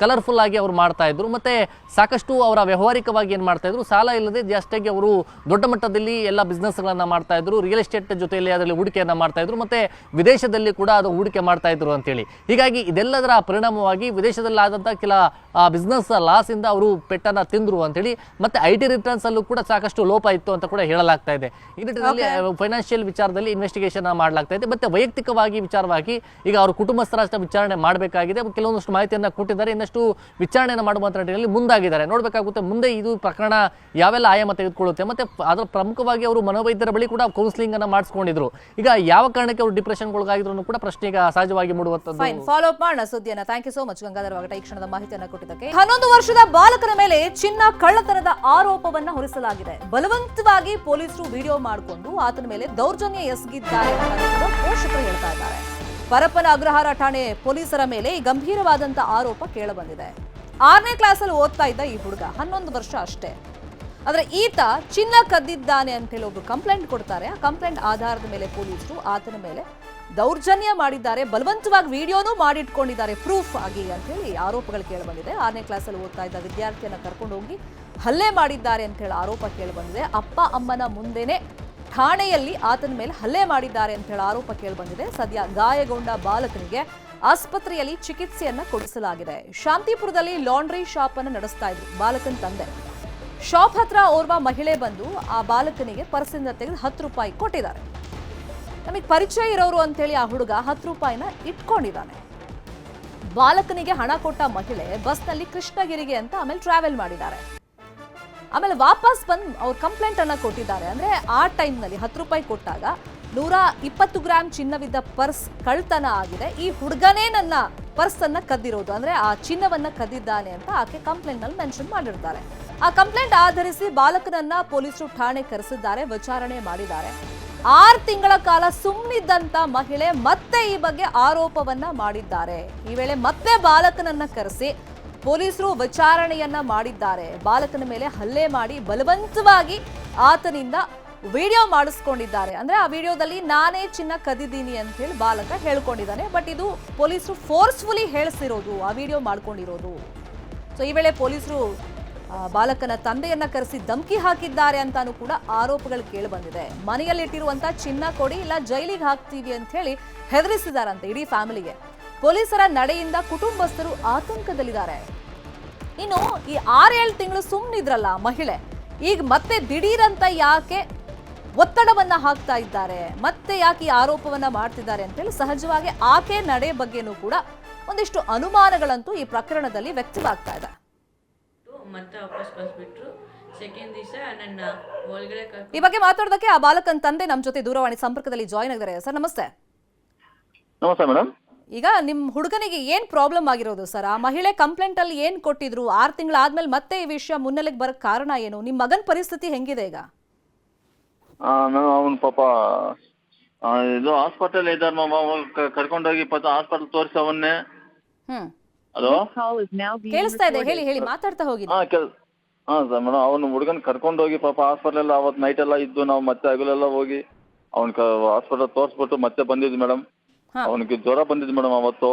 ಕಲರ್ಫುಲ್ ಆಗಿ ಅವರು ಮಾಡ್ತಾ ಇದ್ರು. ಮತ್ತೆ ಸಾಕಷ್ಟು ಅವರ ವ್ಯವಹಾರಿಕವಾಗಿ ಏನು ಮಾಡ್ತಾ ಇದ್ರು, ಸಾಲ ಇಲ್ಲದೆ ಜಾಸ್ತಿಯಾಗಿ ಅವರು ದೊಡ್ಡ ಮಟ್ಟದಲ್ಲಿ ಎಲ್ಲ ಬಿಸ್ನೆಸ್ಗಳನ್ನ ಮಾಡ್ತಾ ಇದ್ರು. ರಿಯಲ್ ಎಸ್ಟೇಟ್ ಜೊತೆಯಲ್ಲಿ ಅದರಲ್ಲಿ ಹೂಡಿಕೆಯನ್ನ ಮಾಡ್ತಾ ಇದ್ರು. ಮತ್ತೆ ವಿದೇಶದಲ್ಲಿ ಕೂಡ ಅದು ಹೂಡಿಕೆ ಮಾಡ್ತಾ ಇದ್ರು ಅಂತೇಳಿ. ಹೀಗಾಗಿ ಇದೆಲ್ಲದರ ಪರಿಣಾಮವಾಗಿ ವಿದೇಶದಲ್ಲಿ ಆದಂಥ ಕೆಲ ಬಿಸ್ನೆಸ್ ಲಾಸ್ ಇಂದ ಅವರು ಪೆಟ್ಟನ್ನ ತಿಂದ್ರು ಅಂತೇಳಿ. ಮತ್ತೆ IT ರಿಟರ್ನ್ಸ್ ಅಲ್ಲೂ ಕೂಡ ಸಾಕಷ್ಟು ಲೋಪ ಇತ್ತು ಅಂತ ಕೂಡ ಹೇಳಲಾಗ್ತಾ ಇದೆ. ಈ ನಿಟ್ಟಿನಲ್ಲಿ ಫೈನಾನ್ಷಿಯಲ್ ವಿಚಾರದಲ್ಲಿ ಇನ್ವೆಸ್ಟಿಗೇಷನ್ ಮಾಡ್ಲಾಗ್ತಾ ಇದೆ. ಮತ್ತೆ ವೈಯಕ್ತಿಕವಾಗಿ ವಿಚಾರವಾಗಿ ಈಗ ಅವರು ಕುಟುಂಬಸ್ಥರ ವಿಚಾರಣೆ ಮಾಡಬೇಕಾಗಿದೆ. ಕೆಲವೊಂದಷ್ಟು ಮಾಹಿತಿಯನ್ನು ಕೊಟ್ಟಿದ್ದಾರೆ, ಇನ್ನಷ್ಟು ವಿಚಾರಣೆಯನ್ನು ಮಾಡುವಂತ ನಿಟ್ಟಿನಲ್ಲಿ ಮುಂದಾಗಿದ್ದಾರೆ. ನೋಡಬೇಕಾಗುತ್ತೆ ಮುಂದೆ ಇದು ಪ್ರಕರಣ ಯಾವೆಲ್ಲ ಆಯಾಮ ತೆಗೆದುಕೊಳ್ಳುತ್ತೆ. ಮತ್ತೆ ಅದರ ಪ್ರಮುಖವಾಗಿ ಅವರು ಮನೋವೈದ್ಯರ ಬಳಿ ಕೂಡ ಕೌನ್ಸಿಲಿಂಗ್ ಅನ್ನ ಮಾಡಿಸ್ಕೊಂಡಿದ್ರು. ಈಗ ಯಾವ ಕಾರಣಕ್ಕೆ ಅವರು ಡಿಪ್ರೆಷನ್ ಒಳಗಾಗಿದ್ರು ಕೂಡ ಪ್ರಶ್ನೆ ಈಗ ಸಹಜವಾಗಿ ಮೂಡುವಂತದ್ದು. ಫಾಲೋ ಅಪ್ ಮಾಡೋಣ ಸುದ್ದಿಯನ್ನ. Thank you so much Gangadhar ವಾಗಟ ಈ ಕ್ಷಣದ ಮಾಹಿತಿಯನ್ನು ಕೊಟ್ಟಿದ್ದಕ್ಕೆ. 11 ವರ್ಷದ ಬಾಲಕನ ಮೇಲೆ ಚಿನ್ನ ಕಳ್ಳತನದ ಆರೋಪವನ್ನ ಹೊರಿಸಲಾಗಿದೆ. ಬಲವಂತವಾಗಿ ಪೊಲೀಸರು ವಿಡಿಯೋ ಮಾಡಿಕೊಂಡು ಆತನ ಮೇಲೆ ದೌರ್ಜನ್ಯ ಎಸಗಿದ್ದಾರೆ ಅಂತ ಪೋಷಕರು ಹೇಳ್ತಾ ಇದ್ದಾರೆ. ಪರಪ್ಪನ ಅಗ್ರಹಾರ ಠಾಣೆ ಪೊಲೀಸರ ಮೇಲೆ ಈ ಗಂಭೀರವಾದಂತ ಆರೋಪ ಕೇಳಬಂದಿದೆ. 6ನೇ ಕ್ಲಾಸಲ್ಲಿ ಓದ್ತಾ ಇದ್ದ ಈ ಹುಡುಗ, 11 ವರ್ಷ ಅಷ್ಟೇ. ಆದ್ರೆ ಈತ ಚಿನ್ನ ಕದ್ದಿದ್ದಾನೆ ಅಂತ ಹೇಳಿ ಒಬ್ರು ಕಂಪ್ಲೇಂಟ್ ಕೊಡ್ತಾರೆ. ಆ ಕಂಪ್ಲೇಂಟ್ ಆಧಾರದ ಮೇಲೆ ಪೊಲೀಸರು ಆತನ ಮೇಲೆ ದೌರ್ಜನ್ಯ ಮಾಡಿದ್ದಾರೆ, ಬಲವಂತವಾಗಿ ವಿಡಿಯೋನೂ ಮಾಡಿಟ್ಕೊಂಡಿದ್ದಾರೆ ಪ್ರೂಫ್ ಆಗಿ ಅಂತ ಹೇಳಿ ಆರೋಪಗಳು ಕೇಳಿಬಂದಿದೆ. 6ನೇ ಕ್ಲಾಸಲ್ಲಿ ಓದ್ತಾ ಇದ್ದ ವಿದ್ಯಾರ್ಥಿಯನ್ನ ಕರ್ಕೊಂಡು ಹೋಗಿ ಹಲ್ಲೆ ಮಾಡಿದ್ದಾರೆ ಅಂತ ಹೇಳಿ ಆರೋಪ ಕೇಳಿಬಂದಿದೆ. ಅಪ್ಪ ಅಮ್ಮನ ಮುಂದೆನೆ ಠಾಣೆಯಲ್ಲಿ ಆತನ ಮೇಲೆ ಹಲ್ಲೆ ಮಾಡಿದ್ದಾರೆ ಅಂತ ಹೇಳಿ ಆರೋಪ ಕೇಳಿಬಂದಿದೆ. ಸದ್ಯ ಗಾಯಗೊಂಡ ಬಾಲಕನಿಗೆ ಆಸ್ಪತ್ರೆಯಲ್ಲಿ ಚಿಕಿತ್ಸೆಯನ್ನ ಕೊಡಿಸಲಾಗಿದೆ. ಶಾಂತಿಪುರದಲ್ಲಿ ಲಾಂಡ್ರಿ ಶಾಪ್ ಅನ್ನು ನಡೆಸ್ತಾ ಇದ್ರು ಬಾಲಕನ ತಂದೆ. ಶಾಪ್ ಹತ್ರ ಓರ್ವ ಮಹಿಳೆ ಬಂದು ಆ ಬಾಲಕನಿಗೆ ಪರ್ಸಿಂದ ತೆಗೆದು 10 ರೂಪಾಯಿ ಕೊಟ್ಟಿದ್ದಾರೆ. ನಮಗೆ ಪರಿಚಯ ಇರೋರು ಅಂತೇಳಿ ಆ ಹುಡುಗ 10 ರೂಪಾಯಿನ ಇಟ್ಕೊಂಡಿದ್ದಾನೆ. ಬಾಲಕನಿಗೆ ಹಣ ಕೊಟ್ಟ ಮಹಿಳೆ ಬಸ್ನಲ್ಲಿ ಕೃಷ್ಣಗಿರಿಗೆ ಅಂತ ಆಮೇಲೆ ಟ್ರಾವೆಲ್ ಮಾಡಿದ್ದಾರೆ. ಆಮೇಲೆ ವಾಪಸ್ ಬಂದು ಅವ್ರ ಕಂಪ್ಲೇಂಟ್ ಅನ್ನ ಕೊಟ್ಟಿದ್ದಾರೆ. ಅಂದ್ರೆ ಆ ಟೈಮ್ನಲ್ಲಿ 10 ರೂಪಾಯಿ ಕೊಟ್ಟಾಗ 120 ಗ್ರಾಮ್ ಚಿನ್ನವಿದ್ದ ಪರ್ಸ್ ಕಳ್ತನ ಆಗಿದೆ, ಈ ಹುಡುಗನೇ ನನ್ನ ಪರ್ಸ್ ಅನ್ನ ಕದ್ದಿರೋದು, ಅಂದ್ರೆ ಆ ಚಿನ್ನವನ್ನ ಕದ್ದಿದ್ದಾನೆ ಅಂತ ಆಕೆ ಕಂಪ್ಲೇಂಟ್ ನಲ್ಲಿ ಮೆನ್ಷನ್ ಮಾಡಿರ್ತಾರೆ. ಆ ಕಂಪ್ಲೇಂಟ್ ಆಧರಿಸಿ ಬಾಲಕನನ್ನ ಪೊಲೀಸರು ಠಾಣೆ ಕರೆಸಿದ್ದಾರೆ, ವಿಚಾರಣೆ ಮಾಡಿದ್ದಾರೆ. 6 ತಿಂಗಳ ಕಾಲ ಸುಮ್ಮನಿದ್ದಂತ ಮಹಿಳೆ ಮತ್ತೆ ಈ ಬಗ್ಗೆ ಆರೋಪವನ್ನ ಮಾಡಿದ್ದಾರೆ. ಈ ವೇಳೆ ಮತ್ತೆ ಬಾಲಕನನ್ನ ಕರೆಸಿ ಪೊಲೀಸರು ವಿಚಾರಣೆಯನ್ನ ಮಾಡಿದ್ದಾರೆ. ಬಾಲಕನ ಮೇಲೆ ಹಲ್ಲೆ ಮಾಡಿ ಬಲವಂತವಾಗಿ ಆತನಿಂದ ವಿಡಿಯೋ ಮಾಡಿಸ್ಕೊಂಡಿದ್ದಾರೆ. ಅಂದ್ರೆ ಆ ವಿಡಿಯೋದಲ್ಲಿ ನಾನೇ ಚಿನ್ನ ಕದ್ದಿದ್ದೀನಿ ಅಂತ ಹೇಳಿ ಬಾಲಕ ಹೇಳ್ಕೊಂಡಿದ್ದಾನೆ. ಬಟ್ ಇದು ಪೊಲೀಸರು ಫೋರ್ಸ್ಫುಲಿ ಹೇಳಿಸಿರೋದು, ಆ ವಿಡಿಯೋ ಮಾಡ್ಕೊಂಡಿರೋದು. ಸೊ ಈ ವೇಳೆ ಪೊಲೀಸರು ಬಾಲಕನ ತಂದೆಯನ್ನ ಕರೆಸಿ ಧಮಕಿ ಹಾಕಿದ್ದಾರೆ ಅಂತಾನೂ ಕೂಡ ಆರೋಪಗಳು ಕೇಳಿ ಬಂದಿದೆ. ಮನೆಯಲ್ಲಿಟ್ಟಿರುವಂತ ಚಿನ್ನ ಕೊಡಿ ಇಲ್ಲ ಜೈಲಿಗೆ ಹಾಕ್ತೀವಿ ಅಂತ ಹೇಳಿ ಹೆದರಿಸಿದಾರಂತೆ ಇಡೀ ಫ್ಯಾಮಿಲಿಗೆ. ಪೊಲೀಸರ ನಡೆಯಿಂದ ಕುಟುಂಬಸ್ಥರು ಆತಂಕದಲ್ಲಿದ್ದಾರೆ. ಇನ್ನು ಈ 6-7 ತಿಂಗಳು ಸುಮ್ಮನಿದ್ರಲ್ಲ ಮಹಿಳೆ, ಈಗ ಮತ್ತೆ ದಿಢೀರಂತ ಯಾಕೆ ಒತ್ತಡವನ್ನ ಹಾಕ್ತಾ ಇದ್ದಾರೆ, ಮತ್ತೆ ಯಾಕೆ ಈ ಆರೋಪವನ್ನ ಮಾಡ್ತಿದ್ದಾರೆ ಅಂತ ಹೇಳಿ ಸಹಜವಾಗಿ ಆಕೆ ನಡೆ ಬಗ್ಗೆನೂ ಕೂಡ ಒಂದಿಷ್ಟು ಅನುಮಾನಗಳಂತೂ ಈ ಪ್ರಕರಣದಲ್ಲಿ ವ್ಯಕ್ತವಾಗ್ತಾ ಇದೆ. ಮತ್ತೆ ವಾಪಸ್ ಕಳಿಸ್ಬಿಟ್ರು. ಸೆಕೆಂಡ್ ದಿವಸ ನನ್ನ ಒಳಗಡೆ ಈ ಬಗ್ಗೆ ಮಾತಾಡೋದಕ್ಕೆ ಆ ಬಾಲಕನ ತಂದೆ ನಮ್ಮ ಜೊತೆ ದೂರವಾಣಿ ಸಂಪರ್ಕದಲ್ಲಿ ಜಾಯ್ನ್ ಆಗಿದ್ದಾರೆ. ಸರ್ ನಮಸ್ತೆ. ನಮಸ್ತೆ ಮೇಡಮ್. ಈಗ ನಿಮ್ ಹುಡುಗನಿಗೆ ಏನ್ ಪ್ರಾಬ್ಲಮ್ ಆಗಿರೋದು ಸರ್? ಆ ಮಹಿಳೆ ಕಂಪ್ಲೇಂಟ್ ಅಲ್ಲಿ ಏನ್ ಕೊಟ್ಟಿದ್ರು? 6 ತಿಂಗಳಾದ್ಮೇಲೆ ಮತ್ತೆ ಈ ವಿಷಯ ಮುನ್ನೆಲೆಗೆ ಬರಕ್ ಕಾರಣ ಏನು? ನಿಮ್ ಮಗನ ಪರಿಸ್ಥಿತಿ ಹೆಂಗಿದೆ ಈಗ? ಅವನ ಪಾಪ ಇದು ಹಾಸ್ಪಿಟಲ್ ಇದ್ದಾರೆ ಮ್ಯಾಮ್. ಕರ್ಕೊಂಡೋಗಿ ಹಾಸ್ಪಿಟಲ್ ತೋರಿಸಿ ಅವನ್ನೇ. ಹಲೋ, ಕೇಳಿಸ್ತಾ ಇದೆ, ಹೇಳಿ ಹೇಳಿ, ಮಾತಾಡ್ತಾ ಹೋಗಿ. ಹಾಂ ಸರ್ ಮೇಡಮ್, ಅವನು ಹುಡುಗನ್ ಕರ್ಕೊಂಡೋಗಿ ಪಾಪ ಹಾಸ್ಪಿಟಲ್ ಎಲ್ಲ ಅವತ್ತು ನೈಟ್ ಎಲ್ಲ ಇದ್ದು ನಾವು ಮತ್ತೆ ಹಗಲೆಲ್ಲ ಹೋಗಿ ಅವ್ನ ಹಾಸ್ಪಿಟಲ್ ತೋರಿಸ್ಬಿಟ್ಟು ಮತ್ತೆ ಬಂದಿದ್ವಿ ಮೇಡಮ್. ಅವನಿಗೆ ಜ್ವರ ಬಂದಿದ್ದು ಮೇಡಮ್ ಅವತ್ತು.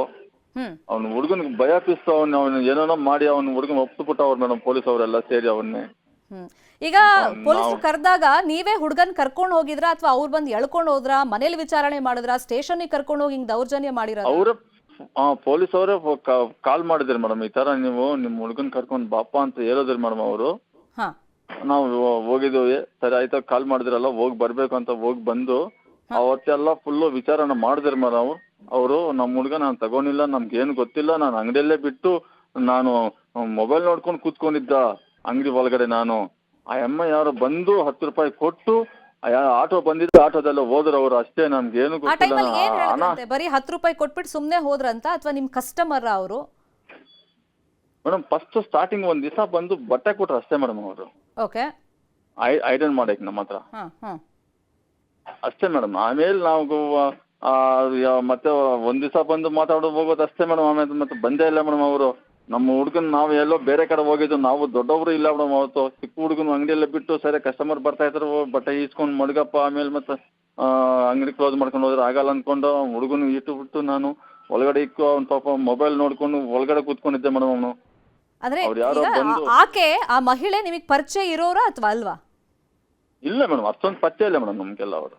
ಅವ್ನ ಹುಡುಗನಿಗೆ ಭಯ ಪಿಸ್ತು, ಅವ್ನು ಏನೇನೋ ಮಾಡಿ ಅವ್ನ ಹುಡುಗನ ಒಪ್ಪಿಬಿಟ್ಟವ್ರು ಮೇಡಮ್ ಪೊಲೀಸ್ ಅವರೆಲ್ಲ ಸೇರಿ ಅವನ್ನೇ. ಈಗ ಪೊಲೀಸರು ಕರೆದಾಗ ನೀವೇ ಹುಡುಗನ್ ಕರ್ಕೊಂಡು ಹೋಗಿದ್ರಾ ಅಥವಾ ಅವ್ರು ಬಂದು ಎಳ್ಕೊಂಡು ಹೋದ್ರಾ? ಮನೇಲಿ ವಿಚಾರಣೆ ಮಾಡಿದ್ರಾ? ಸ್ಟೇಷನ್ಗೆ ಕರ್ಕೊಂಡು ಹೋಗಿ ಹಿಂಗ್ ದೌರ್ಜನ್ಯ ಮಾಡಿರ? ಅವರೇ ಪೊಲೀಸ್ ಅವರೇ ಕಾಲ್ ಮಾಡಿದ್ರಿ ಮೇಡಮ್, ಈ ತರ ನೀವು ನಿಮ್ ಹುಡುಗನ್ ಕರ್ಕೊಂಡ್ ಬಾಪ ಅಂತ ಹೇಳಿದ್ರಿ ಮೇಡಮ್ ಅವರು. ನಾವು ಹೋಗಿದ್ದೀವಿ. ಸರಿ ಆಯ್ತಾ, ಕಾಲ್ ಮಾಡಿದ್ರಲ್ಲ ಹೋಗಿ ಬರ್ಬೇಕು ಅಂತ ಹೋಗಿ ಬಂದು ಅವತ್ತೆಲ್ಲ ಫುಲ್ಲು ವಿಚಾರಣೆ ಮಾಡಿದ್ರಿ ಮೇಡಮ್ ಅವರು. ನಮ್ಮ ಹುಡುಗ ನಾನು ತಗೊಂಡಿಲ್ಲ, ನಮ್ಗೆ ಏನು ಗೊತ್ತಿಲ್ಲ, ನಾನು ಅಂಗಡಿಯಲ್ಲೇ ಬಿಟ್ಟು ನಾನು ಮೊಬೈಲ್ ನೋಡ್ಕೊಂಡು ಕೂತ್ಕೊಂಡಿದ್ದ ಅಂಗಡಿ ಒಳಗಡೆ. ನಾನು ಆ ಅಮ್ಮ ಯಾರು ಬಂದು 10 ರೂಪಾಯಿ ಕೊಟ್ಟು ಆಟೋ ಬಂದಿದ್ದು, ಆಟೋದೆಲ್ಲ ಹೋದ್ರು ಅವರು ಅಷ್ಟೇ. ನಮ್ಗೆ ಏನು ಗೊತ್ತಿಲ್ಲ. ಬರೀ 10 ರೂಪಾಯಿ ಕೊಟ್ಬಿಟ್ಟು ಸುಮ್ನೆ ಹೋದ್ರಂತ ಅಥವಾ ನಿಮ್ ಕಸ್ಟಮರ್ ಅವರು? ಮೇಡಮ್ ಫಸ್ಟ್ ಸ್ಟಾರ್ಟಿಂಗ್ ಒಂದ್ ದಿವಸ ಬಂದು ಬಟ್ಟೆ ಕೊಟ್ರು ಅಷ್ಟೇ ಮೇಡಮ್ ಅವರು. ಓಕೆ, ಐರನ್ ಮಾಡಕ್ ನಮ್ಮ ಹತ್ರ ಅಷ್ಟೇ ಮೇಡಮ್. ಆಮೇಲೆ ನಾವು ಮತ್ತೆ ಒಂದ್ ದಿವಸ ಬಂದು ಮಾತಾಡೋ ಹೋಗೋದು ಅಷ್ಟೇ ಮೇಡಮ್. ಆಮೇಲೆ ಮತ್ತೆ ಬಂದೇ ಇಲ್ಲ ಮೇಡಮ್ ಅವರು. ನಮ್ಮ ಹುಡುಗನ್ ನಾವು ಎಲ್ಲೋ ಬೇರೆ ಕಡೆ ಹೋಗಿದ್ದು, ನಾವು ದೊಡ್ಡವರು ಇಲ್ಲ ಮೇಡಮ್ ಅವತ್ತು. ಚಿಕ್ಕ ಹುಡುಗನ ಅಂಗಡಿಯೆಲ್ಲ ಬಿಟ್ಟು ಸರಿ ಕಸ್ಟಮರ್ ಬರ್ತಾ ಇದ್ರು, ಬಟ್ಟೆ ಈಸ್ಕೊಂಡು ಮಡ್ಗಪ್ಪ. ಆಮೇಲೆ ಮತ್ತೆ ಅಂಗಡಿ ಕ್ಲೋಸ್ ಮಾಡ್ಕೊಂಡು ಹೋದ್ರೆ ಆಗಲ್ಲ ಅನ್ಕೊಂಡು ಹುಡುಗನ ಇಟ್ಟು ಬಿಟ್ಟು ನಾನು ಒಳಗಡೆ ಇಕ್ಕು ಅವ್ನ ಪಾಪ ಮೊಬೈಲ್ ನೋಡ್ಕೊಂಡು ಒಳಗಡೆ ಕೂತ್ಕೊಂಡಿದ್ದೆ ಮೇಡಮ್. ಅವನು ಆಕೆ ಆ ಮಹಿಳೆ ನಿಮಗೆ ಪರಿಚಯ ಇರೋರ ಅಥವಾ ಅಲ್ವಾ? ಇಲ್ಲ ಮೇಡಮ್, ಅಷ್ಟೊಂದು ಪರಿಚಯ ಇಲ್ಲ ಮೇಡಮ್ ನಮ್ಗೆಲ್ಲ ಅವರು.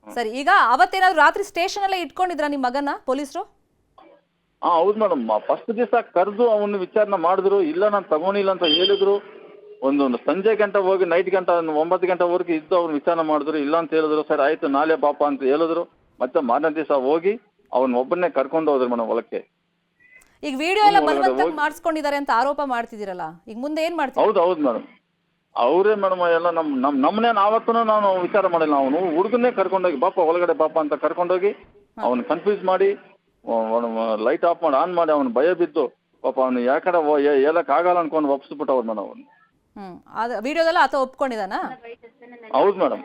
ಸರಿ, ಈಗ ಅವತ್ತೇನಾದ್ರು ರಾತ್ರಿ ಸ್ಟೇಷನ್ ಅಲ್ಲೇ ಇಟ್ಕೊಂಡಿದ್ರ ನಿಮ್ ಮಗನ ಪೊಲೀಸರು? ಹೌದು ಮೇಡಮ್. ಫಸ್ಟ್ ದಿವಸ ಕರೆದು ಅವನು ವಿಚಾರಣೆ ಮಾಡಿದ್ರು. ಇಲ್ಲ ನಾನು ತಗೊಂಡಿಲ್ಲ ಅಂತ ಹೇಳಿದ್ರು. ಒಂದು ಸಂಜೆ ಗಂಟೆ ಹೋಗಿ ನೈಟ್ ಗಂಟೆ 9 ಗಂಟೆವರೆಗೂ ಇದ್ದು ಅವ್ರು ವಿಚಾರಣೆ ಮಾಡಿದ್ರು. ಇಲ್ಲ ಅಂತ ಹೇಳಿದ್ರು. ಸರಿ ಆಯ್ತು ನಾಳೆ ಬಾಪ ಅಂತ ಹೇಳಿದ್ರು. ಮತ್ತೆ ಮಾರನೇ ದಿವಸ ಹೋಗಿ ಅವನ ಒಬ್ಬನ್ನೇ ಕರ್ಕೊಂಡು ಹೋದ್ರು ಮೇಡಮ್ ಹೊಲಕ್ಕೆ. ಈಗ ವಿಡಿಯೋ ಎಲ್ಲ ಬಲವಂತವಾಗಿ ಮಾಡಿಸ್ಕೊಂಡಿದ್ದಾರೆ ಅಂತ ಆರೋಪ ಮಾಡ್ತಿದ್ದೀರಲ್ಲ, ಈಗ ಮುಂದೆ ಏನ್ ಮಾಡ್ತೀರಾ? ಹೌದು ಮೇಡಮ್, ಅವರೇ ಮೇಡಮ್ ಎಲ್ಲ ನಮ್ಮನ್ನೇ ಆವತ್ತೂ ನಾನು ವಿಚಾರ ಮಾಡಿಲ್ಲ. ಅವನು ಹುಡುಗನ್ನೇ ಕರ್ಕೊಂಡೋಗಿ ಬಾಪ ಒಳಗಡೆ ಬಾಪ ಅಂತ ಕರ್ಕೊಂಡೋಗಿ ಅವನು ಕನ್ಫ್ಯೂಸ್ ಮಾಡಿ ಲೈಟ್ ಆಫ್ ಮಾಡಿ ಆನ್ ಮಾಡಿ ಅವನು ಭಯ ಬಿದ್ದು ಪಾಪ ಅವನು ಯಾಕಡೆ ಹೇಳಕ್ ಆಗಲ್ಲ ಅನ್ಕೊಂಡು ಒಪ್ಪಿಸ್ಬಿಟ್ಟವ್ರು ಮೇಡಮ್ ಅವನು. ವಿಡಿಯೋದಲ್ಲ ಆತ ಒಪ್ಕೊಂಡಿದಾನ? ಹೌದು ಮೇಡಮ್,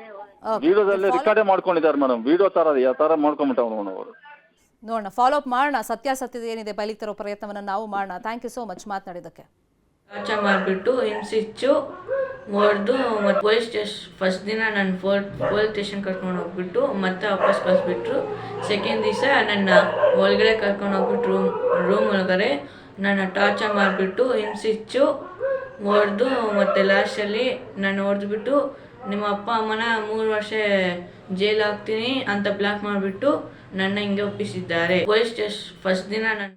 ವಿಡಿಯೋದಲ್ಲಿ ರೆಕಾರ್ಡೇ ಮಾಡ್ಕೊಂಡಿದ್ದಾರೆ ಮೇಡಮ್. ವಿಡಿಯೋ ತರ ಯಾವ ತರ ಮಾಡ್ಕೊಂಡ್ಬಿಟ್ಟವ್ರು ಮೇಡಮ್ ಅವರು. ನೋಡೋಣ, ಫಾಲೋ ಅಪ್ ಮಾಡೋಣ. ಸತ್ಯಾಸತ್ಯತೆ ಏನಿದೆ ಬಯಲಿಗೆ ತರೋ ಪ್ರಯತ್ನವನ್ನು ನಾವು ಮಾಡೋಣ. ಥ್ಯಾಂಕ್ ಯು ಸೋ ಮಚ್ ಮಾತನಾಡಿದ್ದಕ್ಕೆ. ಆಚ ಮಾಡಿಬಿಟ್ಟು ಹಿಂಸಿಚ್ಚು ಹೊಡೆದು ಮತ್ತು ಪೊಲೀಸ್ ಸ್ಟೇಷನ್ ಫಸ್ಟ್ ದಿನ ನನ್ನ ಪೊಲೀಸ್ ಸ್ಟೇಷನ್ ಕರ್ಕೊಂಡು ಹೋಗ್ಬಿಟ್ಟು ಮತ್ತೆ ವಾಪಸ್ ಕಳಿಸ್ಬಿಟ್ರು. ಸೆಕೆಂಡ್ ದಿವಸ ನನ್ನ ಒಳಗಡೆ ಕರ್ಕೊಂಡು ಹೋಗ್ಬಿಟ್ಟು ರೂಮ್ ಒಳಗಡೆ ನನ್ನ ಟಾರ್ಚರ್ ಮಾಡಿಬಿಟ್ಟು ಹಿಂಸಿಚ್ಚು ಹೊಡೆದು ಮತ್ತು ಲಾಸ್ಟಲ್ಲಿ ನಾನು ಹೊಡೆದ್ಬಿಟ್ಟು ನಿಮ್ಮ ಅಪ್ಪ ಅಮ್ಮನ 3 ವರ್ಷ ಜೈಲ್ ಹಾಕ್ತೀನಿ ಅಂತ ಬ್ಲಾಕ್ ಮಾಡಿಬಿಟ್ಟು ನನ್ನ ಹಿಂಗೆ ಒಪ್ಪಿಸಿದ್ದಾರೆ. ಪೊಲೀಸ್ ಸ್ಟೇಷನ್ ಫಸ್ಟ್ ದಿನ ನನ್ನ